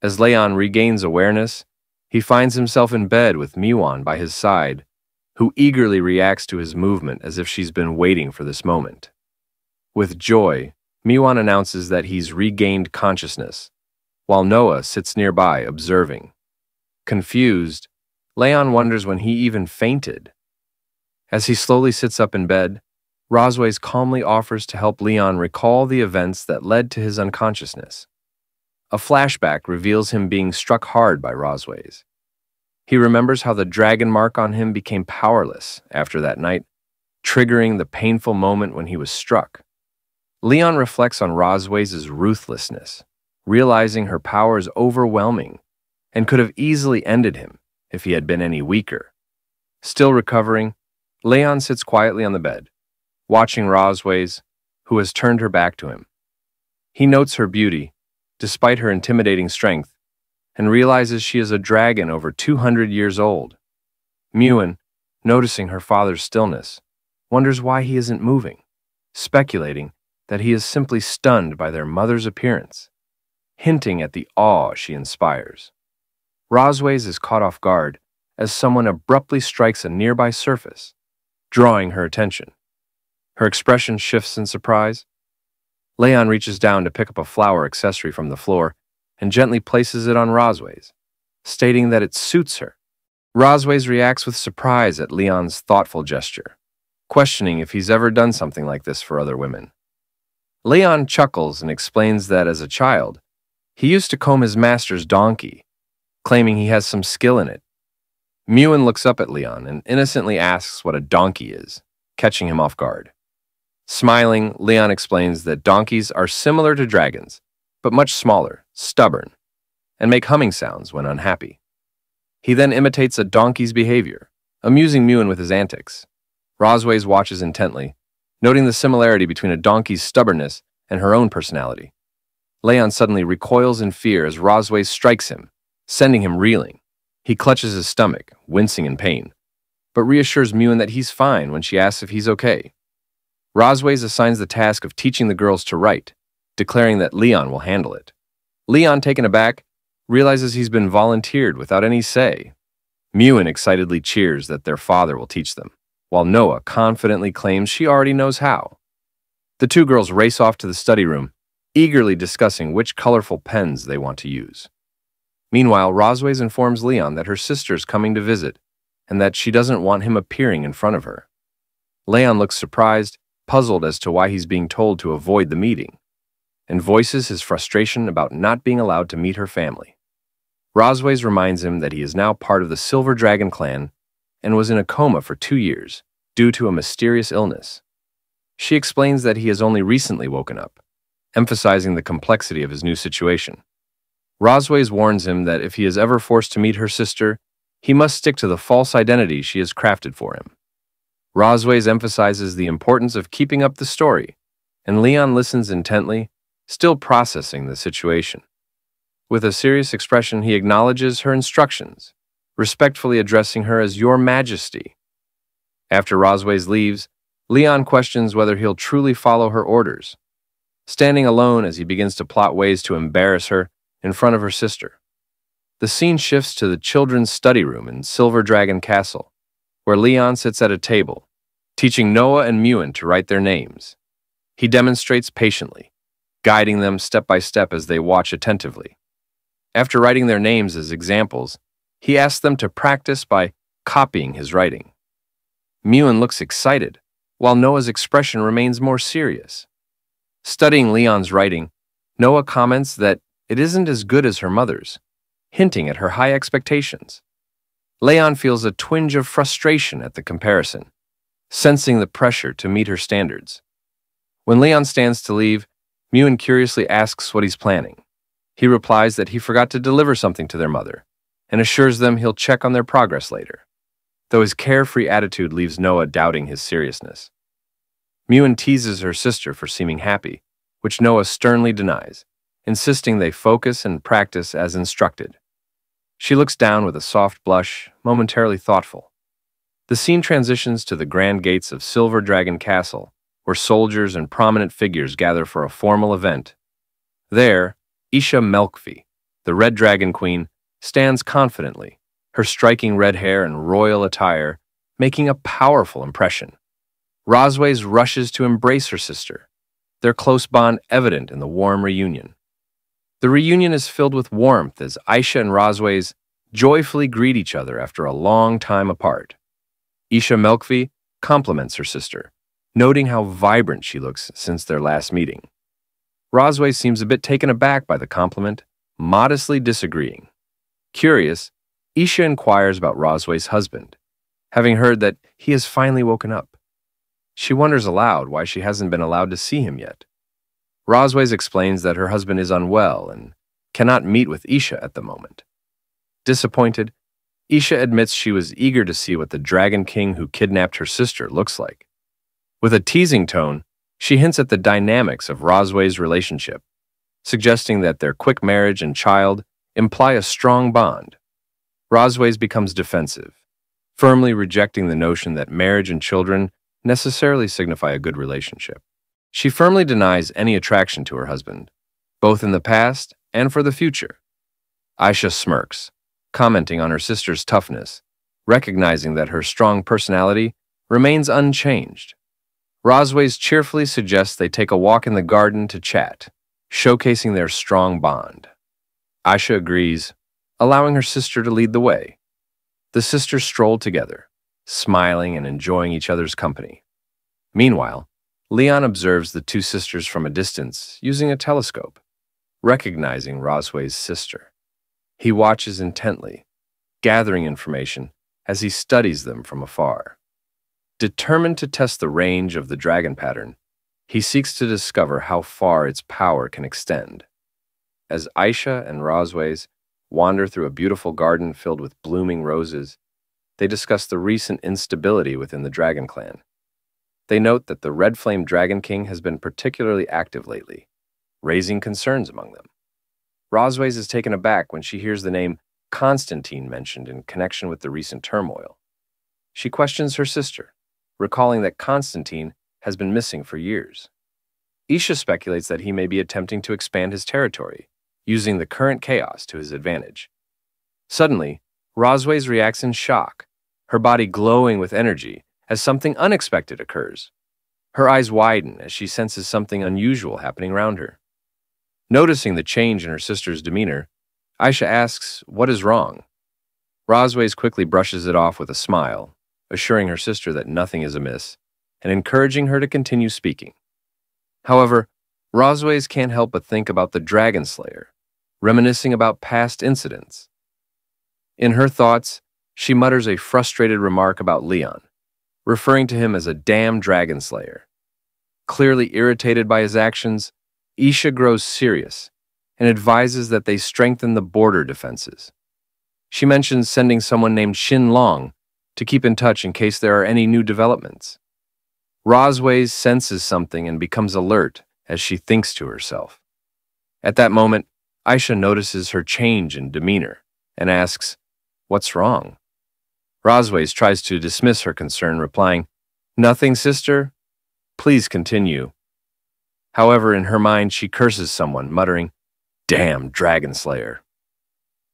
As Leon regains awareness, he finds himself in bed with Miwan by his side, who eagerly reacts to his movement as if she's been waiting for this moment. With joy, Miwon announces that he's regained consciousness, while Noah sits nearby observing. Confused, Leon wonders when he even fainted. As he slowly sits up in bed, Rosways calmly offers to help Leon recall the events that led to his unconsciousness. A flashback reveals him being struck hard by Rosways. He remembers how the dragon mark on him became powerless after that night, triggering the painful moment when he was struck. Leon reflects on Rosways' ruthlessness, realizing her power is overwhelming and could have easily ended him if he had been any weaker. Still recovering, Leon sits quietly on the bed, watching Rosways, who has turned her back to him. He notes her beauty, despite her intimidating strength, and realizes she is a dragon over 200 years old. Miwon, noticing her father's stillness, wonders why he isn't moving, speculating that he is simply stunned by their mother's appearance, hinting at the awe she inspires. Rosways is caught off guard as someone abruptly strikes a nearby surface, drawing her attention. Her expression shifts in surprise. Leon reaches down to pick up a flower accessory from the floor and gently places it on Rosways, stating that it suits her. Rosways reacts with surprise at Leon's thoughtful gesture, questioning if he's ever done something like this for other women. Leon chuckles and explains that as a child, he used to comb his master's donkey, claiming he has some skill in it. Miwon looks up at Leon and innocently asks what a donkey is, catching him off guard. Smiling, Leon explains that donkeys are similar to dragons, but much smaller, stubborn, and make humming sounds when unhappy. He then imitates a donkey's behavior, amusing Miwon with his antics. Rosways watches intently, noting the similarity between a donkey's stubbornness and her own personality. Leon suddenly recoils in fear as Rosways strikes him, sending him reeling. He clutches his stomach, wincing in pain, but reassures Miwon that he's fine when she asks if he's okay. Rosways assigns the task of teaching the girls to write, declaring that Leon will handle it. Leon, taken aback, realizes he's been volunteered without any say. Miwon excitedly cheers that their father will teach them, while Noah confidently claims she already knows how. The two girls race off to the study room, eagerly discussing which colorful pens they want to use. Meanwhile, Rosways informs Leon that her sister's coming to visit, and that she doesn't want him appearing in front of her. Leon looks surprised, puzzled as to why he's being told to avoid the meeting, and voices his frustration about not being allowed to meet her family. Rosways reminds him that he is now part of the Silver Dragon clan and was in a coma for 2 years due to a mysterious illness. She explains that he has only recently woken up, emphasizing the complexity of his new situation. Rosways warns him that if he is ever forced to meet her sister, he must stick to the false identity she has crafted for him. Rosways emphasizes the importance of keeping up the story, and Leon listens intently, still processing the situation. With a serious expression, he acknowledges her instructions, respectfully addressing her as Your Majesty. After Rosways leaves, Leon questions whether he'll truly follow her orders, standing alone as he begins to plot ways to embarrass her in front of her sister. The scene shifts to the children's study room in Silver Dragon Castle, where Leon sits at a table, teaching Noah and Miwon to write their names. He demonstrates patiently, guiding them step by step as they watch attentively. After writing their names as examples, he asks them to practice by copying his writing. Miwon looks excited, while Noah's expression remains more serious. Studying Leon's writing, Noah comments that it isn't as good as her mother's, hinting at her high expectations. Leon feels a twinge of frustration at the comparison, sensing the pressure to meet her standards. When Leon stands to leave, Miwon curiously asks what he's planning. He replies that he forgot to deliver something to their mother, and assures them he'll check on their progress later, though his carefree attitude leaves Noah doubting his seriousness. Miwon teases her sister for seeming happy, which Noah sternly denies, insisting they focus and practice as instructed. She looks down with a soft blush, momentarily thoughtful. The scene transitions to the grand gates of Silver Dragon Castle, where soldiers and prominent figures gather for a formal event. There, Isha Melkvi, the Red Dragon Queen, stands confidently, her striking red hair and royal attire making a powerful impression. Rosways rushes to embrace her sister, their close bond evident in the warm reunion. The reunion is filled with warmth as Aisha and Rosways joyfully greet each other after a long time apart. Isha Melkvi compliments her sister, noting how vibrant she looks since their last meeting. Rosways seems a bit taken aback by the compliment, modestly disagreeing. Curious, Isha inquires about Rosways' husband, having heard that he has finally woken up. She wonders aloud why she hasn't been allowed to see him yet. Rosways explains that her husband is unwell and cannot meet with Isha at the moment. Disappointed, Isha admits she was eager to see what the Dragon King who kidnapped her sister looks like. With a teasing tone, she hints at the dynamics of Rosways' relationship, suggesting that their quick marriage and child imply a strong bond. Rosways becomes defensive, firmly rejecting the notion that marriage and children necessarily signify a good relationship. She firmly denies any attraction to her husband, both in the past and for the future. Aisha smirks, commenting on her sister's toughness, recognizing that her strong personality remains unchanged. Rosways cheerfully suggests they take a walk in the garden to chat, showcasing their strong bond. Aisha agrees, allowing her sister to lead the way. The sisters stroll together, smiling and enjoying each other's company. Meanwhile, Leon observes the two sisters from a distance using a telescope, recognizing Rosways' sister. He watches intently, gathering information as he studies them from afar. Determined to test the range of the dragon pattern, he seeks to discover how far its power can extend. As Aisha and Rosways wander through a beautiful garden filled with blooming roses, they discuss the recent instability within the Dragon Clan. They note that the Red Flame Dragon King has been particularly active lately, raising concerns among them. Rosways is taken aback when she hears the name Constantine mentioned in connection with the recent turmoil. She questions her sister, recalling that Constantine has been missing for years. Isha speculates that he may be attempting to expand his territory, using the current chaos to his advantage. Suddenly, Rosways reacts in shock, her body glowing with energy as something unexpected occurs. Her eyes widen as she senses something unusual happening around her. Noticing the change in her sister's demeanor, Aisha asks, "What is wrong?" Rosways quickly brushes it off with a smile, assuring her sister that nothing is amiss, and encouraging her to continue speaking. However, Rosways can't help but think about the Dragon Slayer, reminiscing about past incidents. In her thoughts, she mutters a frustrated remark about Leon, referring to him as a damn Dragon Slayer. Clearly irritated by his actions, Isha grows serious and advises that they strengthen the border defenses. She mentions sending someone named Shin Long to keep in touch in case there are any new developments. Rosways senses something and becomes alert as she thinks to herself. At that moment, Aisha notices her change in demeanor and asks, "What's wrong?" Rosways tries to dismiss her concern, replying, "Nothing, sister. Please continue." However, in her mind, she curses someone, muttering, "Damn Dragon Slayer."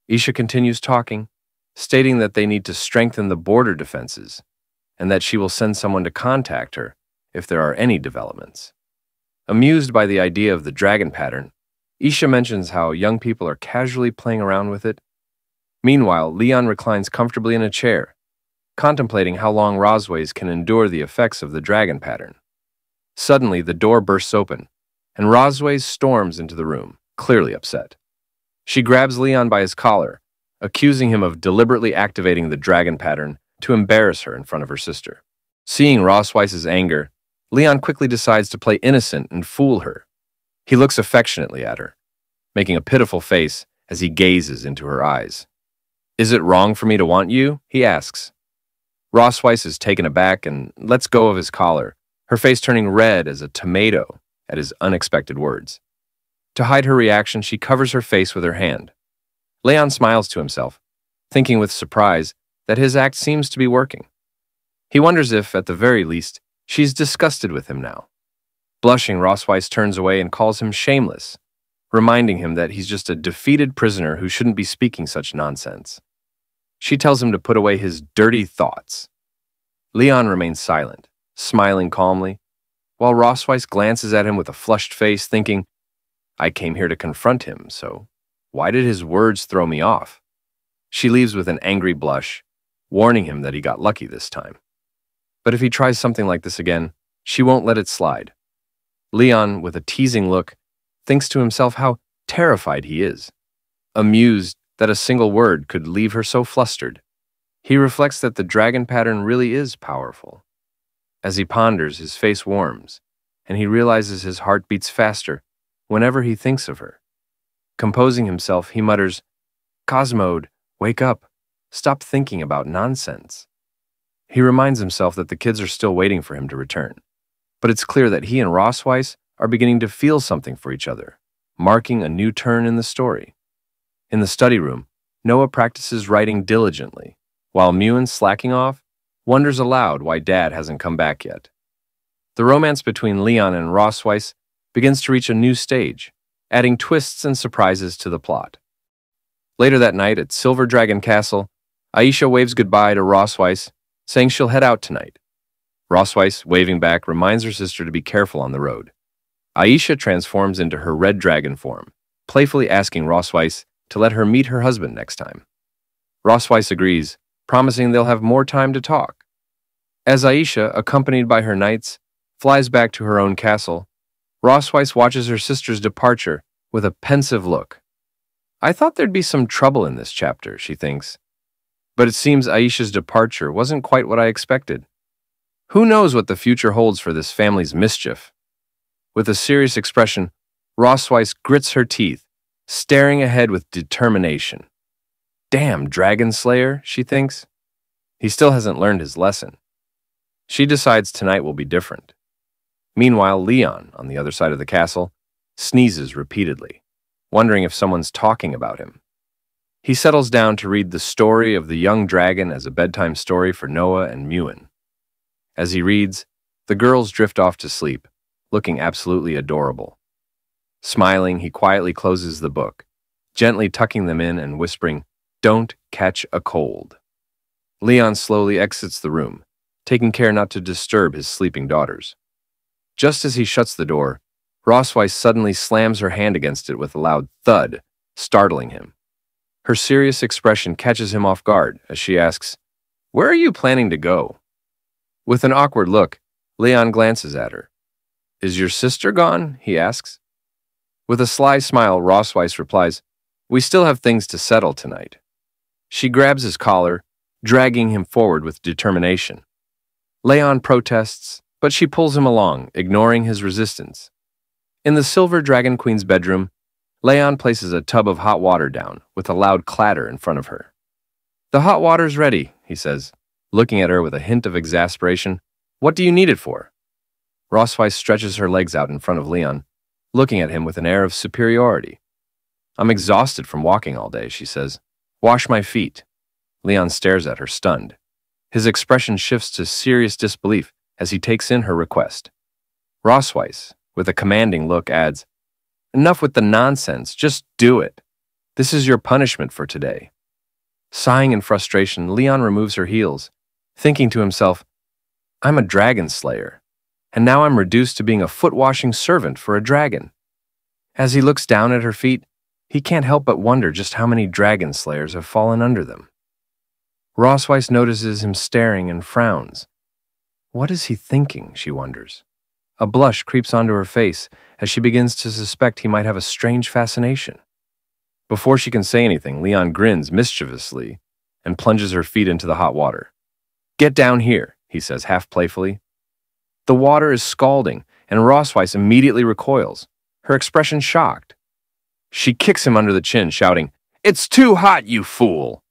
Isha continues talking, stating that they need to strengthen the border defenses and that she will send someone to contact her if there are any developments. Amused by the idea of the dragon pattern, Isha mentions how young people are casually playing around with it. Meanwhile, Leon reclines comfortably in a chair, contemplating how long Rosways can endure the effects of the dragon pattern. Suddenly, the door bursts open, and Rosways storms into the room, clearly upset. She grabs Leon by his collar, accusing him of deliberately activating the dragon pattern to embarrass her in front of her sister. Seeing Rosways' anger, Leon quickly decides to play innocent and fool her. He looks affectionately at her, making a pitiful face as he gazes into her eyes. "Is it wrong for me to want you?" he asks. Rosways is taken aback and lets go of his collar, her face turning red as a tomato at his unexpected words. To hide her reaction, she covers her face with her hand. Leon smiles to himself, thinking with surprise that his act seems to be working. He wonders if, at the very least, she's disgusted with him now. Blushing, Rosways turns away and calls him shameless, reminding him that he's just a defeated prisoner who shouldn't be speaking such nonsense. She tells him to put away his dirty thoughts. Leon remains silent, smiling calmly, while Rossweiss glances at him with a flushed face, thinking, I came here to confront him, so why did his words throw me off? She leaves with an angry blush, warning him that he got lucky this time. But if he tries something like this again, she won't let it slide. Leon, with a teasing look, thinks to himself how terrified he is, amused that a single word could leave her so flustered. He reflects that the dragon pattern really is powerful. As he ponders, his face warms, and he realizes his heart beats faster whenever he thinks of her. Composing himself, he mutters, Cosmode, wake up. Stop thinking about nonsense. He reminds himself that the kids are still waiting for him to return. But it's clear that he and Rossweiss are beginning to feel something for each other, marking a new turn in the story. In the study room, Noah practices writing diligently, while Muen, slacking off, wonders aloud why Dad hasn't come back yet. The romance between Leon and Rossweiss begins to reach a new stage, adding twists and surprises to the plot. Later that night at Silver Dragon Castle, Aisha waves goodbye to Rossweiss, saying she'll head out tonight. Rossweiss, waving back, reminds her sister to be careful on the road. Aisha transforms into her red dragon form, playfully asking Rossweiss to let her meet her husband next time. Rossweiss agrees, promising they'll have more time to talk. As Aisha, accompanied by her knights, flies back to her own castle, Rossweiss watches her sister's departure with a pensive look. I thought there'd be some trouble in this chapter, she thinks. But it seems Aisha's departure wasn't quite what I expected. Who knows what the future holds for this family's mischief? With a serious expression, Rossweiss grits her teeth, staring ahead with determination. Damn Dragon Slayer, she thinks. He still hasn't learned his lesson. She decides tonight will be different. Meanwhile, Leon, on the other side of the castle, sneezes repeatedly, wondering if someone's talking about him. He settles down to read the story of the young dragon as a bedtime story for Noah and Muen. As he reads, the girls drift off to sleep, looking absolutely adorable. Smiling, he quietly closes the book, gently tucking them in and whispering, "Don't catch a cold." Leon slowly exits the room, taking care not to disturb his sleeping daughters. Just as he shuts the door, Rossweiss suddenly slams her hand against it with a loud thud, startling him. Her serious expression catches him off guard as she asks, "Where are you planning to go?" With an awkward look, Leon glances at her. "Is your sister gone?" he asks. With a sly smile, Rossweiss replies, "We still have things to settle tonight." She grabs his collar, dragging him forward with determination. Leon protests, but she pulls him along, ignoring his resistance. In the Silver Dragon Queen's bedroom, Leon places a tub of hot water down with a loud clatter in front of her. "The hot water's ready," he says, looking at her with a hint of exasperation. "What do you need it for?" Rossweiss stretches her legs out in front of Leon, looking at him with an air of superiority. "I'm exhausted from walking all day," she says. "Wash my feet." Leon stares at her, stunned. His expression shifts to serious disbelief as he takes in her request. Rossweiss, with a commanding look, adds, "Enough with the nonsense, just do it. This is your punishment for today." Sighing in frustration, Leon removes her heels, thinking to himself, "I'm a dragon slayer, and now I'm reduced to being a foot-washing servant for a dragon." As he looks down at her feet, he can't help but wonder just how many dragon slayers have fallen under them. Rossweiss notices him staring and frowns. What is he thinking, she wonders. A blush creeps onto her face as she begins to suspect he might have a strange fascination. Before she can say anything, Leon grins mischievously and plunges her feet into the hot water. "Get down here," he says half playfully. The water is scalding, and Rossweiss immediately recoils, her expression shocked. She kicks him under the chin, shouting, "It's too hot, you fool!"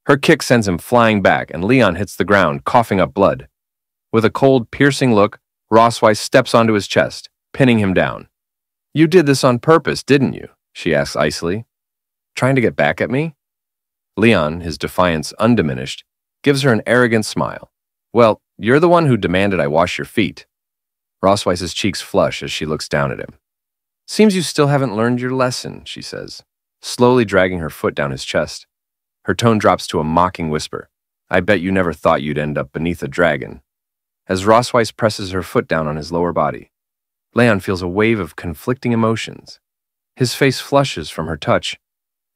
Her kick sends him flying back, and Leon hits the ground, coughing up blood. With a cold, piercing look, Rossweiss steps onto his chest, pinning him down. "You did this on purpose, didn't you?" she asks icily. "Trying to get back at me?" Leon, his defiance undiminished, gives her an arrogant smile. "Well, you're the one who demanded I wash your feet." Rossweiss's cheeks flush as she looks down at him. "Seems you still haven't learned your lesson," she says, slowly dragging her foot down his chest. Her tone drops to a mocking whisper. I bet you never thought you'd end up beneath a dragon. As Rosweiss presses her foot down on his lower body, Leon feels a wave of conflicting emotions. His face flushes from her touch,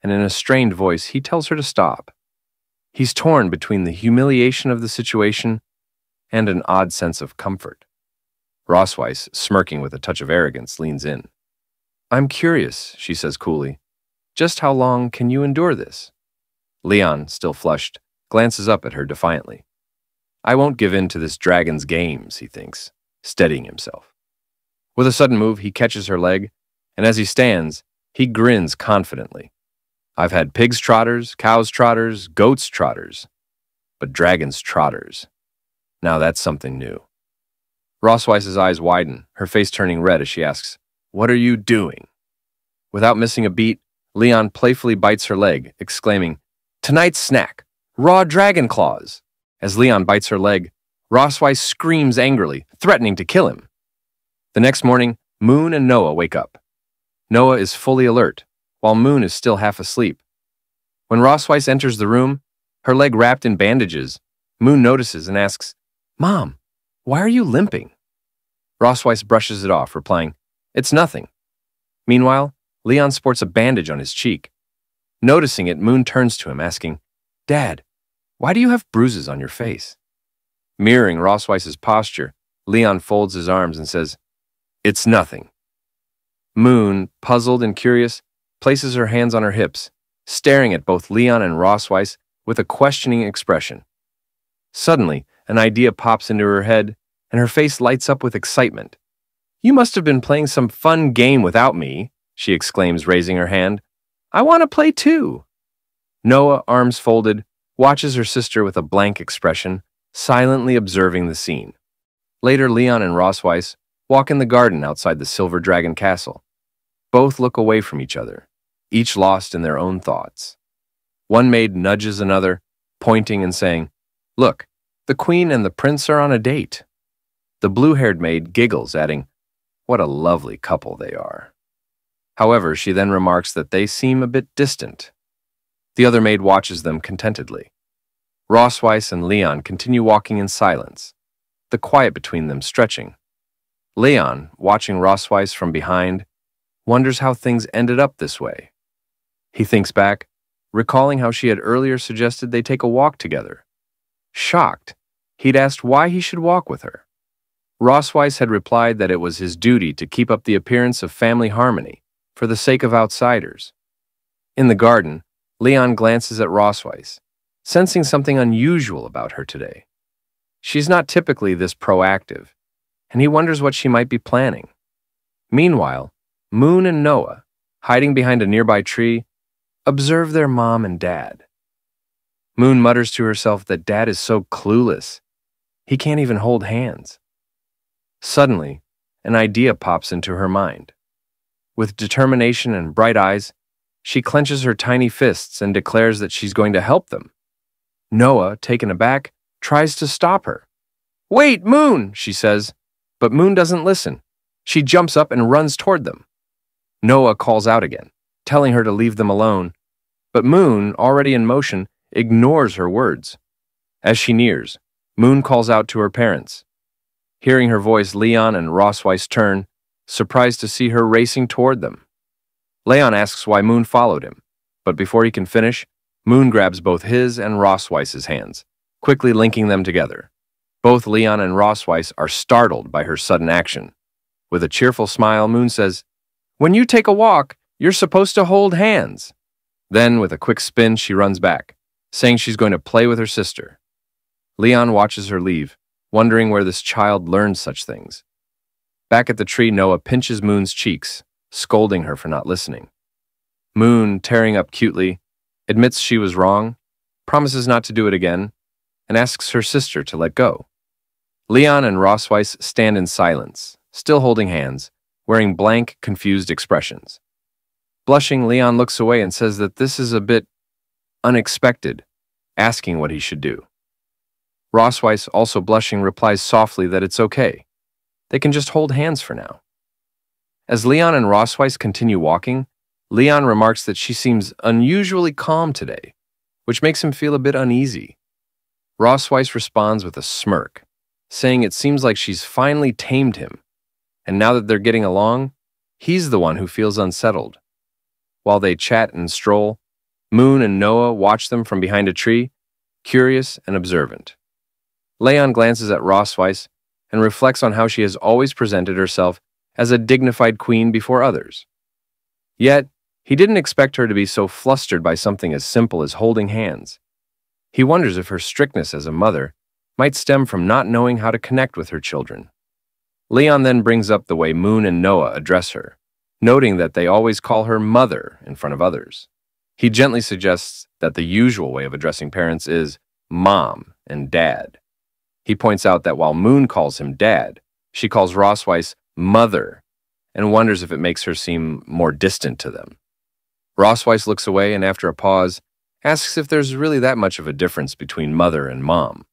and in a strained voice, he tells her to stop. He's torn between the humiliation of the situation and an odd sense of comfort. Rosweiss, smirking with a touch of arrogance, leans in. I'm curious, she says coolly. Just how long can you endure this? Leon, still flushed, glances up at her defiantly. I won't give in to this dragon's games, he thinks, steadying himself. With a sudden move, he catches her leg, and as he stands, he grins confidently. I've had pigs' trotters, cows' trotters, goats' trotters, but dragons' trotters. Now that's something new. Rosweiss's eyes widen, her face turning red as she asks, What are you doing? Without missing a beat, Leon playfully bites her leg, exclaiming, Tonight's snack, raw dragon claws. As Leon bites her leg, Rosweiss screams angrily, threatening to kill him. The next morning, Moon and Noah wake up. Noah is fully alert, while Moon is still half asleep. When Rosweiss enters the room, her leg wrapped in bandages, Moon notices and asks, Mom, why are you limping? Rosweiss brushes it off, replying, It's nothing. Meanwhile, Leon sports a bandage on his cheek. Noticing it, Moon turns to him, asking, Dad, why do you have bruises on your face? Mirroring Rosweiss's posture, Leon folds his arms and says, It's nothing. Moon, puzzled and curious, places her hands on her hips, staring at both Leon and Rosweiss with a questioning expression. Suddenly, an idea pops into her head, and her face lights up with excitement. You must have been playing some fun game without me, she exclaims, raising her hand. I want to play too. Noah, arms folded, watches her sister with a blank expression, silently observing the scene. Later, Leon and Rosweiss walk in the garden outside the Silver Dragon Castle. Both look away from each other, each lost in their own thoughts. One maid nudges another, pointing and saying, Look, the queen and the prince are on a date. The blue-haired maid giggles, adding, What a lovely couple they are. However, she then remarks that they seem a bit distant. The other maid watches them contentedly. Rosweiss and Leon continue walking in silence, the quiet between them stretching. Leon, watching Rosweiss from behind, wonders how things ended up this way. He thinks back, recalling how she had earlier suggested they take a walk together. Shocked, he'd asked why he should walk with her. Rosweiss had replied that it was his duty to keep up the appearance of family harmony for the sake of outsiders. In the garden, Leon glances at Rosweiss, sensing something unusual about her today. She's not typically this proactive, and he wonders what she might be planning. Meanwhile, Moon and Noah, hiding behind a nearby tree, observe their mom and dad. Moon mutters to herself that Dad is so clueless. He can't even hold hands. Suddenly, an idea pops into her mind. With determination and bright eyes, she clenches her tiny fists and declares that she's going to help them. Noah, taken aback, tries to stop her. Wait, Moon, she says, but Moon doesn't listen. She jumps up and runs toward them. Noah calls out again, telling her to leave them alone, but Moon, already in motion, ignores her words. As she nears, Moon calls out to her parents. Hearing her voice, Leon and Rosweiss turn, surprised to see her racing toward them. Leon asks why Moon followed him, but before he can finish, Moon grabs both his and Rosweiss's hands, quickly linking them together. Both Leon and Rosweiss are startled by her sudden action. With a cheerful smile, Moon says, When you take a walk, you're supposed to hold hands. Then, with a quick spin, she runs back, saying she's going to play with her sister. Leon watches her leave, wondering where this child learned such things. Back at the tree, Noah pinches Moon's cheeks, scolding her for not listening. Moon, tearing up cutely, admits she was wrong, promises not to do it again, and asks her sister to let go. Leon and Rosweiss stand in silence, still holding hands, wearing blank, confused expressions. Blushing, Leon looks away and says that this is a bit unexpected, asking what he should do. Rosweiss, also blushing, replies softly that it's okay. They can just hold hands for now. As Leon and Rosweiss continue walking, Leon remarks that she seems unusually calm today, which makes him feel a bit uneasy. Rossweiss responds with a smirk, saying it seems like she's finally tamed him, and now that they're getting along, he's the one who feels unsettled. While they chat and stroll, Moon and Noah watch them from behind a tree, curious and observant. Leon glances at Rossweiss and reflects on how she has always presented herself as a dignified queen before others. Yet, he didn't expect her to be so flustered by something as simple as holding hands. He wonders if her strictness as a mother might stem from not knowing how to connect with her children. Leon then brings up the way Moon and Noah address her, noting that they always call her mother in front of others. He gently suggests that the usual way of addressing parents is mom and dad. He points out that while Moon calls him dad, she calls Rossweiss mother and wonders if it makes her seem more distant to them. Rossweiss looks away and after a pause, asks if there's really that much of a difference between mother and mom.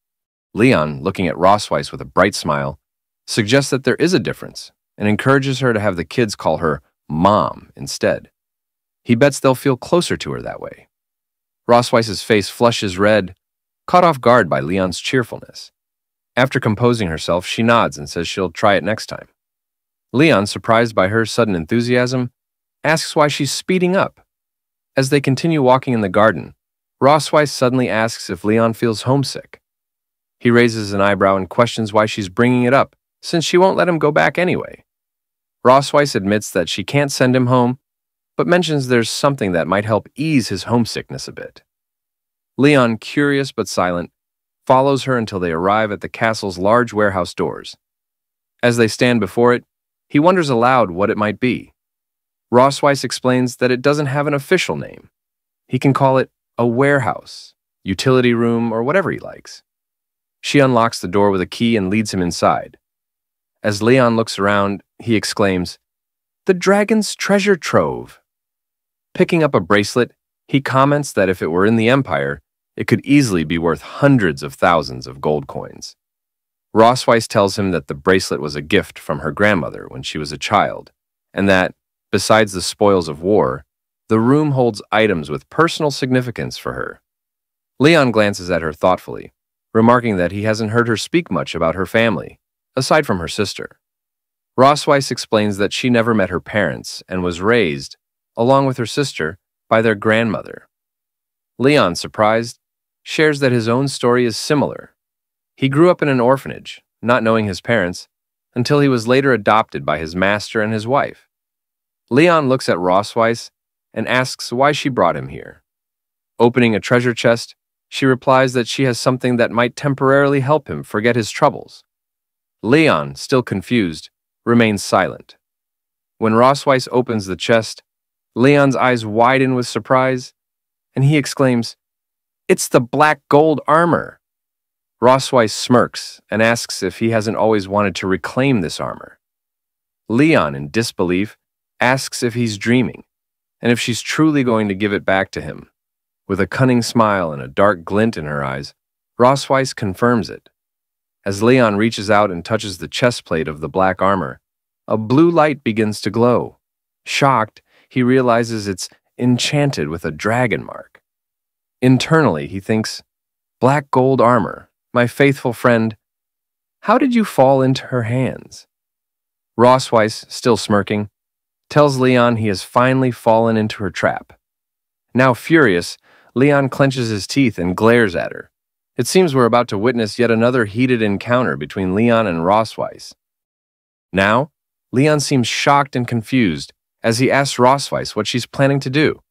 Leon, looking at Rossweiss with a bright smile, suggests that there is a difference and encourages her to have the kids call her mom instead. He bets they'll feel closer to her that way. Rossweiss's face flushes red, caught off guard by Leon's cheerfulness. After composing herself, she nods and says she'll try it next time. Leon, surprised by her sudden enthusiasm, asks why she's speeding up. As they continue walking in the garden, Rossweiss suddenly asks if Leon feels homesick. He raises an eyebrow and questions why she's bringing it up, since she won't let him go back anyway. Rossweiss admits that she can't send him home, but mentions there's something that might help ease his homesickness a bit. Leon, curious but silent, follows her until they arrive at the castle's large warehouse doors. As they stand before it, he wonders aloud what it might be. Rossweiss explains that it doesn't have an official name. He can call it a warehouse, utility room, or whatever he likes. She unlocks the door with a key and leads him inside. As Leon looks around, he exclaims, "The dragon's treasure trove!" Picking up a bracelet, he comments that if it were in the Empire, it could easily be worth hundreds of thousands of gold coins. Rossweiss tells him that the bracelet was a gift from her grandmother when she was a child, and that, besides the spoils of war, the room holds items with personal significance for her. Leon glances at her thoughtfully, remarking that he hasn't heard her speak much about her family, aside from her sister. Rossweiss explains that she never met her parents and was raised, along with her sister, by their grandmother. Leon, surprised, shares that his own story is similar. He grew up in an orphanage, not knowing his parents, until he was later adopted by his master and his wife. Leon looks at Rossweiss and asks why she brought him here. Opening a treasure chest, she replies that she has something that might temporarily help him forget his troubles. Leon, still confused, remains silent. When Rossweiss opens the chest, Leon's eyes widen with surprise, and he exclaims, "It's the black gold armor!" Rossweiss smirks and asks if he hasn't always wanted to reclaim this armor. Leon, in disbelief, asks if he's dreaming, and if she's truly going to give it back to him. With a cunning smile and a dark glint in her eyes, Rossweiss confirms it. As Leon reaches out and touches the chest plate of the black armor, a blue light begins to glow. Shocked, he realizes it's enchanted with a dragon mark. Internally, he thinks, "Black gold armor, my faithful friend, how did you fall into her hands?" Rossweiss, still smirking, tells Leon he has finally fallen into her trap. Now furious, Leon clenches his teeth and glares at her. It seems we're about to witness yet another heated encounter between Leon and Rossweiss. Now, Leon seems shocked and confused as he asks Rossweiss what she's planning to do.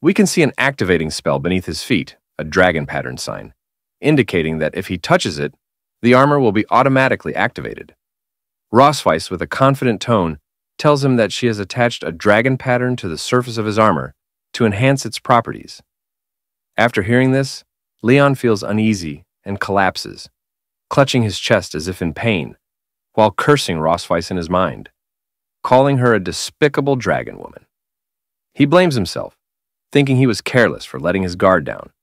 We can see an activating spell beneath his feet, a dragon pattern sign, indicating that if he touches it, the armor will be automatically activated. Rossweiss, with a confident tone, tells him that she has attached a dragon pattern to the surface of his armor to enhance its properties. After hearing this, Leon feels uneasy and collapses, clutching his chest as if in pain, while cursing Rossweiss in his mind, calling her a despicable dragon woman. He blames himself, thinking he was careless for letting his guard down.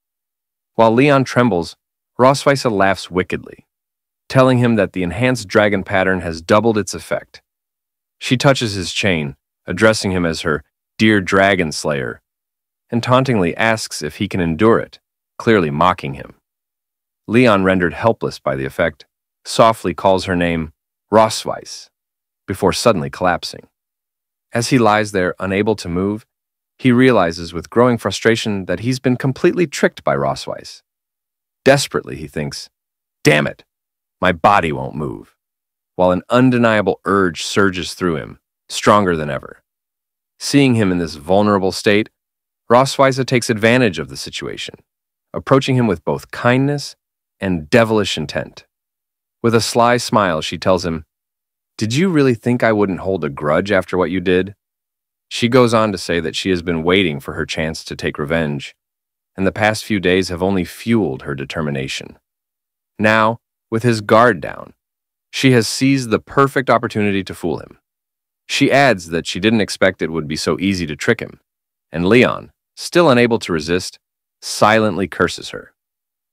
While Leon trembles, Rossweiss laughs wickedly, telling him that the enhanced dragon pattern has doubled its effect. She touches his chain, addressing him as her "dear dragon slayer," and tauntingly asks if he can endure it, clearly mocking him. Leon, rendered helpless by the effect, softly calls her name Rosweiss before suddenly collapsing. As he lies there, unable to move, he realizes with growing frustration that he's been completely tricked by Rosweiss. Desperately, he thinks, "Damn it, my body won't move," while an undeniable urge surges through him, stronger than ever. Seeing him in this vulnerable state, Rosweiss takes advantage of the situation, approaching him with both kindness and devilish intent. With a sly smile, she tells him, "Did you really think I wouldn't hold a grudge after what you did?" She goes on to say that she has been waiting for her chance to take revenge, and the past few days have only fueled her determination. Now, with his guard down, she has seized the perfect opportunity to fool him. She adds that she didn't expect it would be so easy to trick him, and Leon, still unable to resist, silently curses her.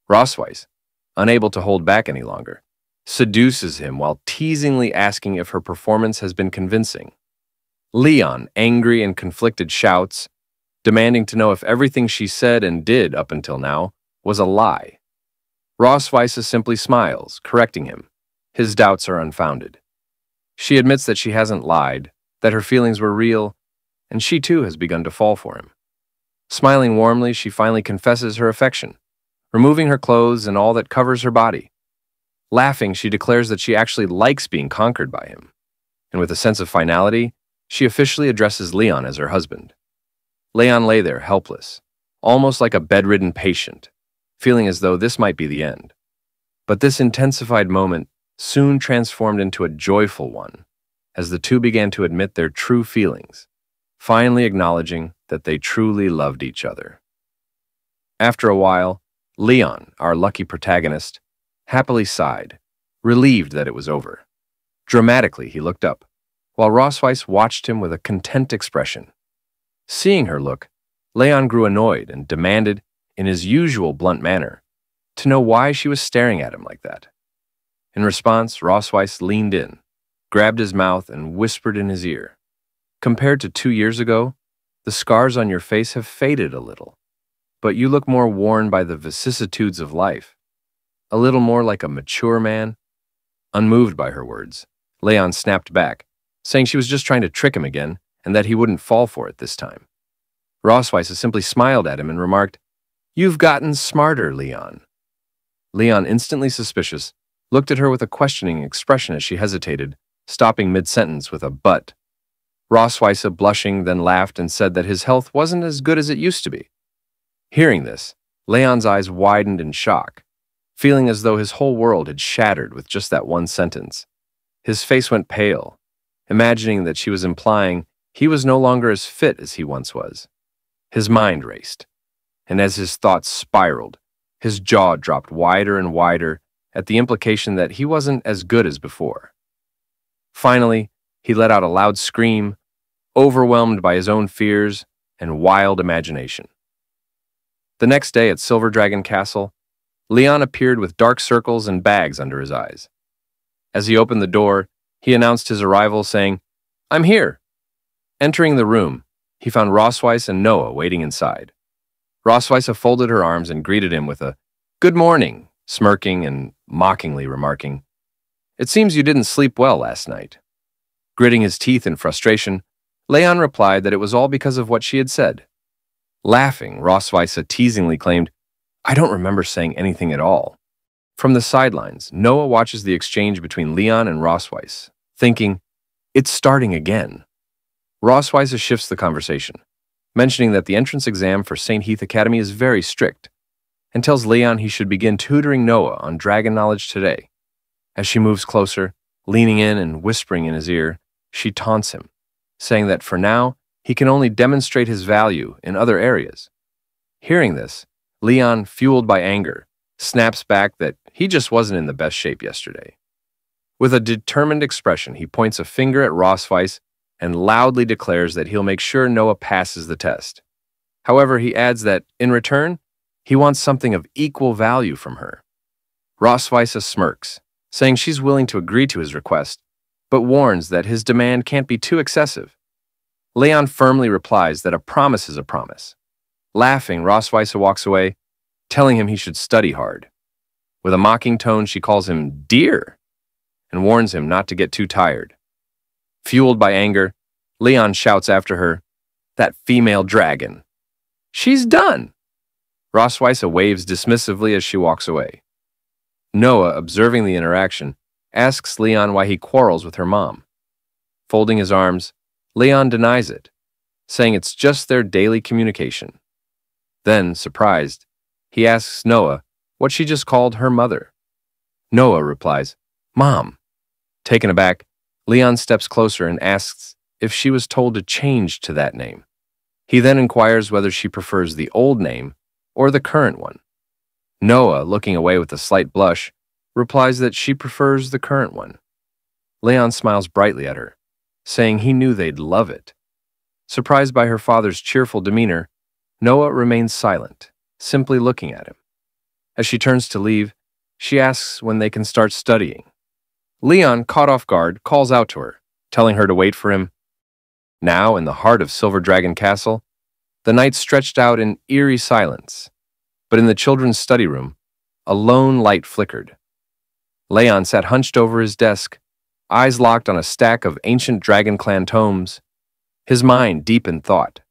Rosweiss, unable to hold back any longer, seduces him while teasingly asking if her performance has been convincing. Leon, angry and conflicted, shouts, demanding to know if everything she said and did up until now was a lie. Rosweiss simply smiles, correcting him. His doubts are unfounded. She admits that she hasn't lied, that her feelings were real, and she too has begun to fall for him. Smiling warmly, she finally confesses her affection, removing her clothes and all that covers her body. Laughing, she declares that she actually likes being conquered by him, and with a sense of finality, she officially addresses Leon as her husband. Leon lay there, helpless, almost like a bedridden patient, feeling as though this might be the end. But this intensified moment soon transformed into a joyful one, as the two began to admit their true feelings, finally acknowledging that they truly loved each other. After a while, Leon, our lucky protagonist, happily sighed, relieved that it was over. Dramatically, he looked up, while Rosweiss watched him with a content expression. Seeing her look, Leon grew annoyed and demanded, in his usual blunt manner, to know why she was staring at him like that. In response, Rosweiss leaned in, grabbed his mouth, and whispered in his ear, "Compared to 2 years ago, the scars on your face have faded a little, but you look more worn by the vicissitudes of life, a little more like a mature man." Unmoved by her words, Leon snapped back, saying she was just trying to trick him again and that he wouldn't fall for it this time. Rosweiss simply smiled at him and remarked, "You've gotten smarter, Leon." Leon, instantly suspicious, looked at her with a questioning expression as she hesitated, stopping mid-sentence with a "but." Rosweiss, blushing, then laughed and said that his health wasn't as good as it used to be. Hearing this, Leon's eyes widened in shock, feeling as though his whole world had shattered with just that one sentence. His face went pale, imagining that she was implying he was no longer as fit as he once was. His mind raced, and as his thoughts spiraled, his jaw dropped wider and wider at the implication that he wasn't as good as before. Finally, he let out a loud scream, overwhelmed by his own fears and wild imagination. The next day at Silver Dragon Castle, Leon appeared with dark circles and bags under his eyes. As he opened the door, he announced his arrival, saying, "I'm here." Entering the room, he found Rosweiss and Noah waiting inside. Rosweiss folded her arms and greeted him with a "Good morning," smirking and mockingly remarking, "It seems you didn't sleep well last night." Gritting his teeth in frustration, Leon replied that it was all because of what she had said. Laughing, Rosweiss teasingly claimed, "I don't remember saying anything at all." From the sidelines, Noah watches the exchange between Leon and Rosweiss, thinking, "It's starting again." Rosweiss shifts the conversation, mentioning that the entrance exam for St. Heath Academy is very strict, and tells Leon he should begin tutoring Noah on dragon knowledge today. As she moves closer, leaning in and whispering in his ear, she taunts him, saying that for now, he can only demonstrate his value in other areas. Hearing this, Leon, fueled by anger, snaps back that he just wasn't in the best shape yesterday. With a determined expression, he points a finger at Rosweiss and loudly declares that he'll make sure Noah passes the test. However, he adds that, in return, he wants something of equal value from her. Rosweiss smirks, saying she's willing to agree to his request, but warns that his demand can't be too excessive. Leon firmly replies that a promise is a promise. Laughing, Rosweiss walks away, telling him he should study hard. With a mocking tone, she calls him dear and warns him not to get too tired. Fueled by anger, Leon shouts after her, "That female dragon. She's done!" Rosweiss waves dismissively as she walks away. Noah, observing the interaction, asks Leon why he quarrels with her mom. Folding his arms, Leon denies it, saying it's just their daily communication. Then, surprised, he asks Noah what she just called her mother. Noah replies, "Mom." Taken aback, Leon steps closer and asks if she was told to change to that name. He then inquires whether she prefers the old name or the current one. Noah, looking away with a slight blush, replies that she prefers the current one. Leon smiles brightly at her, saying he knew they'd love it. Surprised by her father's cheerful demeanor, Noah remains silent, simply looking at him. As she turns to leave, she asks when they can start studying. Leon, caught off guard, calls out to her, telling her to wait for him. Now, in the heart of Silver Dragon Castle, the night stretched out in eerie silence, but in the children's study room, a lone light flickered. Leon sat hunched over his desk, eyes locked on a stack of ancient Dragon Clan tomes, his mind deep in thought.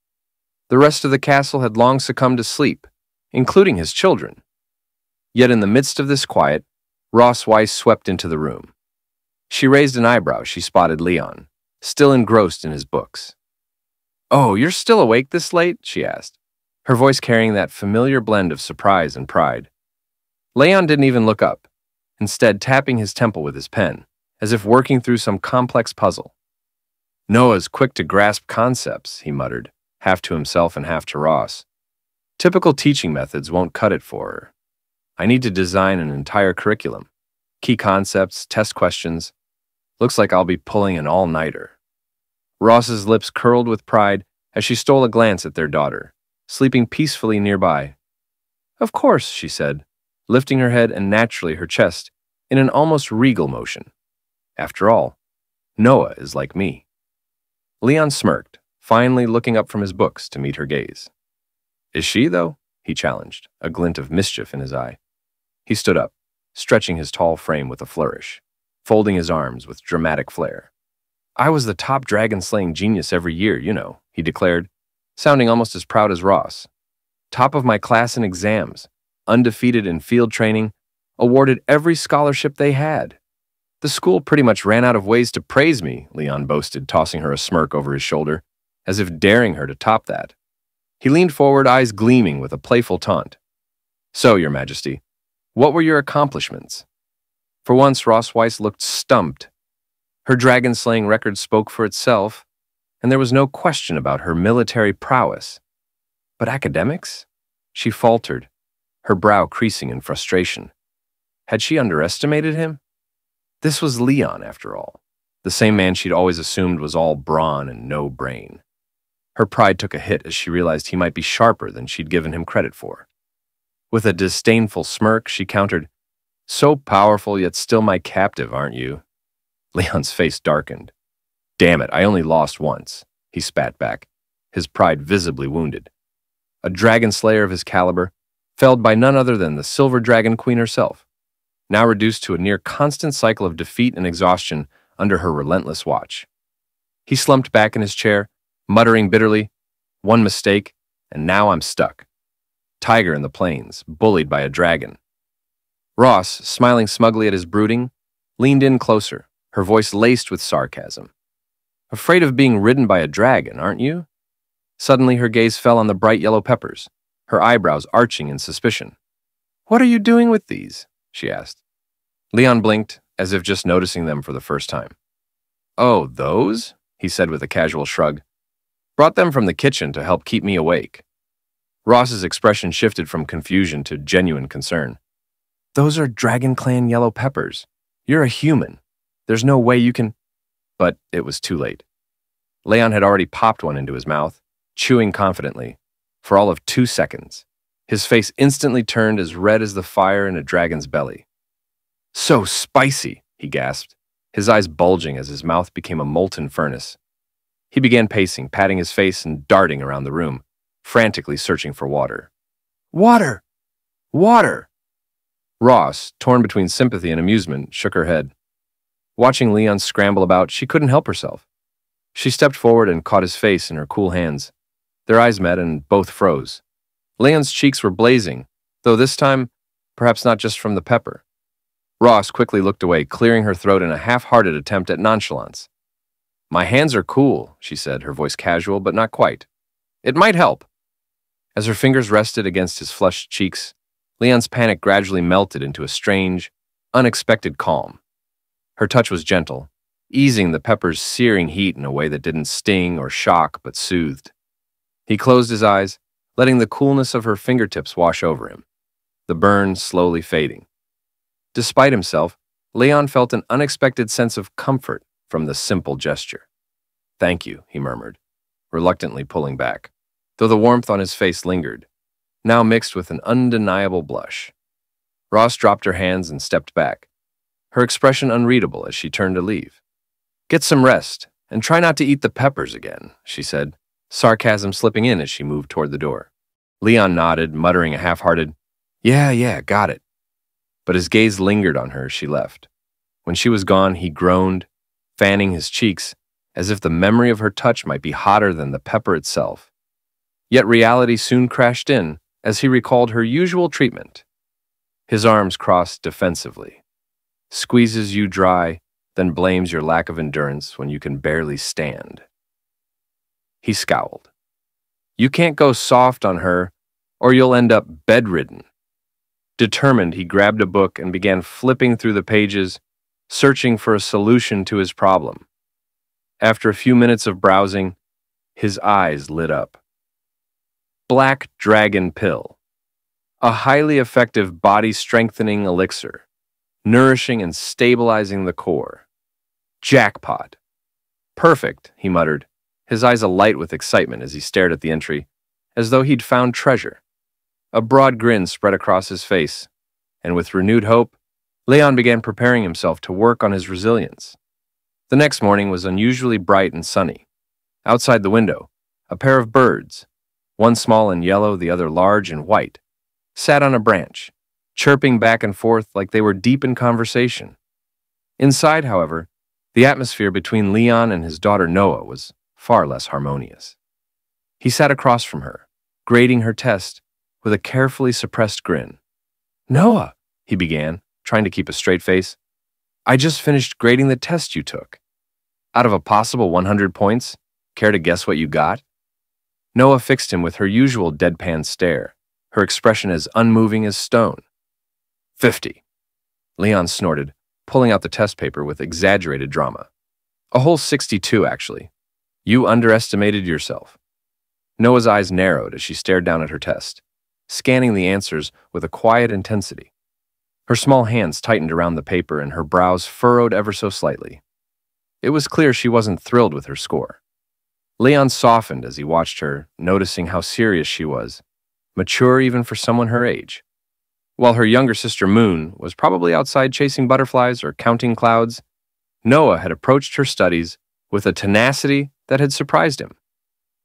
The rest of the castle had long succumbed to sleep, including his children. Yet in the midst of this quiet, Rosweiss swept into the room. She raised an eyebrow as she spotted Leon, still engrossed in his books. "Oh, you're still awake this late?" she asked, her voice carrying that familiar blend of surprise and pride. Leon didn't even look up, instead tapping his temple with his pen, as if working through some complex puzzle. "Noah's quick to grasp concepts," he muttered, half to himself and half to Ross. "Typical teaching methods won't cut it for her. I need to design an entire curriculum. Key concepts, test questions. Looks like I'll be pulling an all-nighter." Ross's lips curled with pride as she stole a glance at their daughter, sleeping peacefully nearby. "Of course," she said, lifting her head and naturally her chest in an almost regal motion. "After all, Noah is like me." Leon smirked, finally looking up from his books to meet her gaze. "Is she, though?" he challenged, a glint of mischief in his eye. He stood up, stretching his tall frame with a flourish, folding his arms with dramatic flair. "I was the top dragon-slaying genius every year, you know," he declared, sounding almost as proud as Ross. "Top of my class in exams, undefeated in field training, awarded every scholarship they had. The school pretty much ran out of ways to praise me," Leon boasted, tossing her a smirk over his shoulder, as if daring her to top that. He leaned forward, eyes gleaming with a playful taunt. "So, Your Majesty, what were your accomplishments?" For once, Rosweiss looked stumped. Her dragon-slaying record spoke for itself, and there was no question about her military prowess. But academics? She faltered, her brow creasing in frustration. Had she underestimated him? This was Leon, after all, the same man she'd always assumed was all brawn and no brain. Her pride took a hit as she realized he might be sharper than she'd given him credit for. With a disdainful smirk, she countered, "So powerful, yet still my captive, aren't you?" Leon's face darkened. "Damn it, I only lost once," he spat back, his pride visibly wounded. A dragon slayer of his caliber, felled by none other than the Silver Dragon Queen herself, now reduced to a near constant cycle of defeat and exhaustion under her relentless watch. He slumped back in his chair, muttering bitterly, "One mistake, and now I'm stuck. Tiger in the plains, bullied by a dragon." Ross, smiling smugly at his brooding, leaned in closer, her voice laced with sarcasm. "Afraid of being ridden by a dragon, aren't you?" Suddenly her gaze fell on the bright yellow peppers, her eyebrows arching in suspicion. "What are you doing with these?" she asked. Leon blinked, as if just noticing them for the first time. "Oh, those?" he said with a casual shrug. "Brought them from the kitchen to help keep me awake." Ross's expression shifted from confusion to genuine concern. "Those are Dragon Clan yellow peppers. You're a human. There's no way you can—" But it was too late. Leon had already popped one into his mouth, chewing confidently, for all of 2 seconds. His face instantly turned as red as the fire in a dragon's belly. "So spicy," he gasped, his eyes bulging as his mouth became a molten furnace. He began pacing, patting his face and darting around the room, frantically searching for water. "Water! Water!" Ross, torn between sympathy and amusement, shook her head. Watching Leon scramble about, she couldn't help herself. She stepped forward and caught his face in her cool hands. Their eyes met and both froze. Leon's cheeks were blazing, though this time, perhaps not just from the pepper. Ross quickly looked away, clearing her throat in a half-hearted attempt at nonchalance. "My hands are cool," she said, her voice casual, but not quite. "It might help." As her fingers rested against his flushed cheeks, Leon's panic gradually melted into a strange, unexpected calm. Her touch was gentle, easing the pepper's searing heat in a way that didn't sting or shock but soothed. He closed his eyes, letting the coolness of her fingertips wash over him, the burn slowly fading. Despite himself, Leon felt an unexpected sense of comfort from the simple gesture. "Thank you," he murmured, reluctantly pulling back, though the warmth on his face lingered, now mixed with an undeniable blush. Ross dropped her hands and stepped back, her expression unreadable as she turned to leave. "Get some rest, and try not to eat the peppers again," she said, sarcasm slipping in as she moved toward the door. Leon nodded, muttering a half-hearted, Yeah, got it." But his gaze lingered on her as she left. When she was gone, he groaned, fanning his cheeks, as if the memory of her touch might be hotter than the pepper itself. Yet reality soon crashed in as he recalled her usual treatment. His arms crossed defensively. Squeezes you dry, then blames your lack of endurance when you can barely stand. He scowled. "You can't go soft on her, or you'll end up bedridden." Determined, he grabbed a book and began flipping through the pages, searching for a solution to his problem. After a few minutes of browsing, his eyes lit up. Black Dragon Pill. A highly effective body-strengthening elixir, nourishing and stabilizing the core. Jackpot. "Perfect," he muttered, his eyes alight with excitement as he stared at the entry, as though he'd found treasure. A broad grin spread across his face, and with renewed hope, Leon began preparing himself to work on his resilience. The next morning was unusually bright and sunny. Outside the window, a pair of birds, one small and yellow, the other large and white, sat on a branch, chirping back and forth like they were deep in conversation. Inside, however, the atmosphere between Leon and his daughter Noah was far less harmonious. He sat across from her, grading her test with a carefully suppressed grin. "Noah," he began, trying to keep a straight face, "I just finished grading the test you took. Out of a possible 100 points, care to guess what you got?" Noah fixed him with her usual deadpan stare, her expression as unmoving as stone. 50. Leon snorted, pulling out the test paper with exaggerated drama. "A whole 62, actually. You underestimated yourself." Noah's eyes narrowed as she stared down at her test, scanning the answers with a quiet intensity. Her small hands tightened around the paper and her brows furrowed ever so slightly. It was clear she wasn't thrilled with her score. Leon softened as he watched her, noticing how serious she was, mature even for someone her age. While her younger sister Moon was probably outside chasing butterflies or counting clouds, Noah had approached her studies with a tenacity that had surprised him.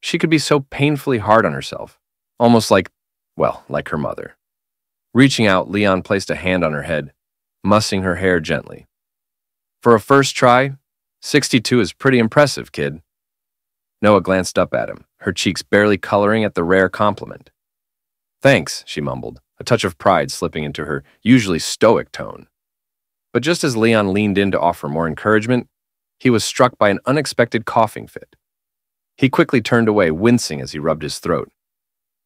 She could be so painfully hard on herself, almost like her mother. Reaching out, Leon placed a hand on her head, mussing her hair gently. "For a first try, 62 is pretty impressive, kid." Noah glanced up at him, her cheeks barely coloring at the rare compliment. "Thanks," she mumbled, a touch of pride slipping into her usually stoic tone. But just as Leon leaned in to offer more encouragement, he was struck by an unexpected coughing fit. He quickly turned away, wincing as he rubbed his throat.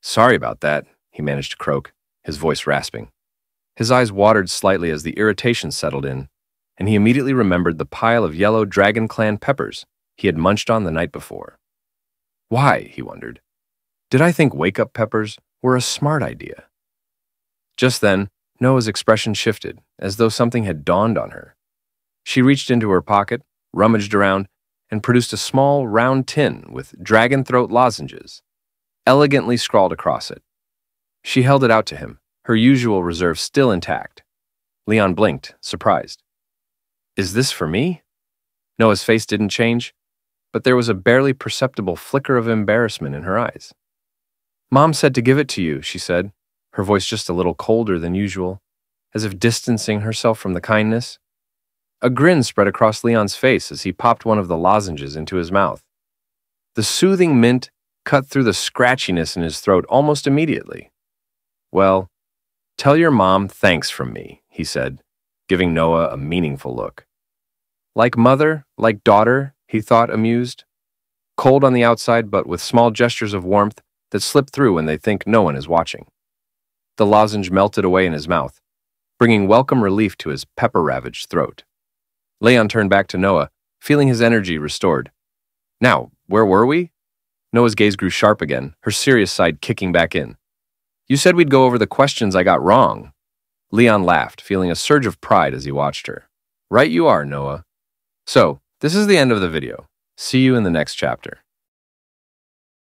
"Sorry about that," he managed to croak, his voice rasping. His eyes watered slightly as the irritation settled in, and he immediately remembered the pile of yellow Dragon Clan peppers he had munched on the night before. Why, he wondered, did I think wake-up peppers were a smart idea? Just then, Noah's expression shifted, as though something had dawned on her. She reached into her pocket, rummaged around, and produced a small, round tin with dragon throat lozenges, elegantly scrawled across it. She held it out to him, her usual reserve still intact. Leon blinked, surprised. "Is this for me?" Noah's face didn't change, but there was a barely perceptible flicker of embarrassment in her eyes. "Mom said to give it to you," she said, her voice just a little colder than usual, as if distancing herself from the kindness. A grin spread across Leon's face as he popped one of the lozenges into his mouth. The soothing mint cut through the scratchiness in his throat almost immediately. "Well, tell your mom thanks from me," he said, giving Noah a meaningful look. Like mother, like daughter, he thought, amused. Cold on the outside, but with small gestures of warmth that slip through when they think no one is watching. The lozenge melted away in his mouth, bringing welcome relief to his pepper-ravaged throat. Leon turned back to Noah, feeling his energy restored. "Now, where were we?" Noah's gaze grew sharp again, her serious side kicking back in. "You said we'd go over the questions I got wrong." Leon laughed, feeling a surge of pride as he watched her. "Right you are, Noah. So, this is the end of the video. See you in the next chapter."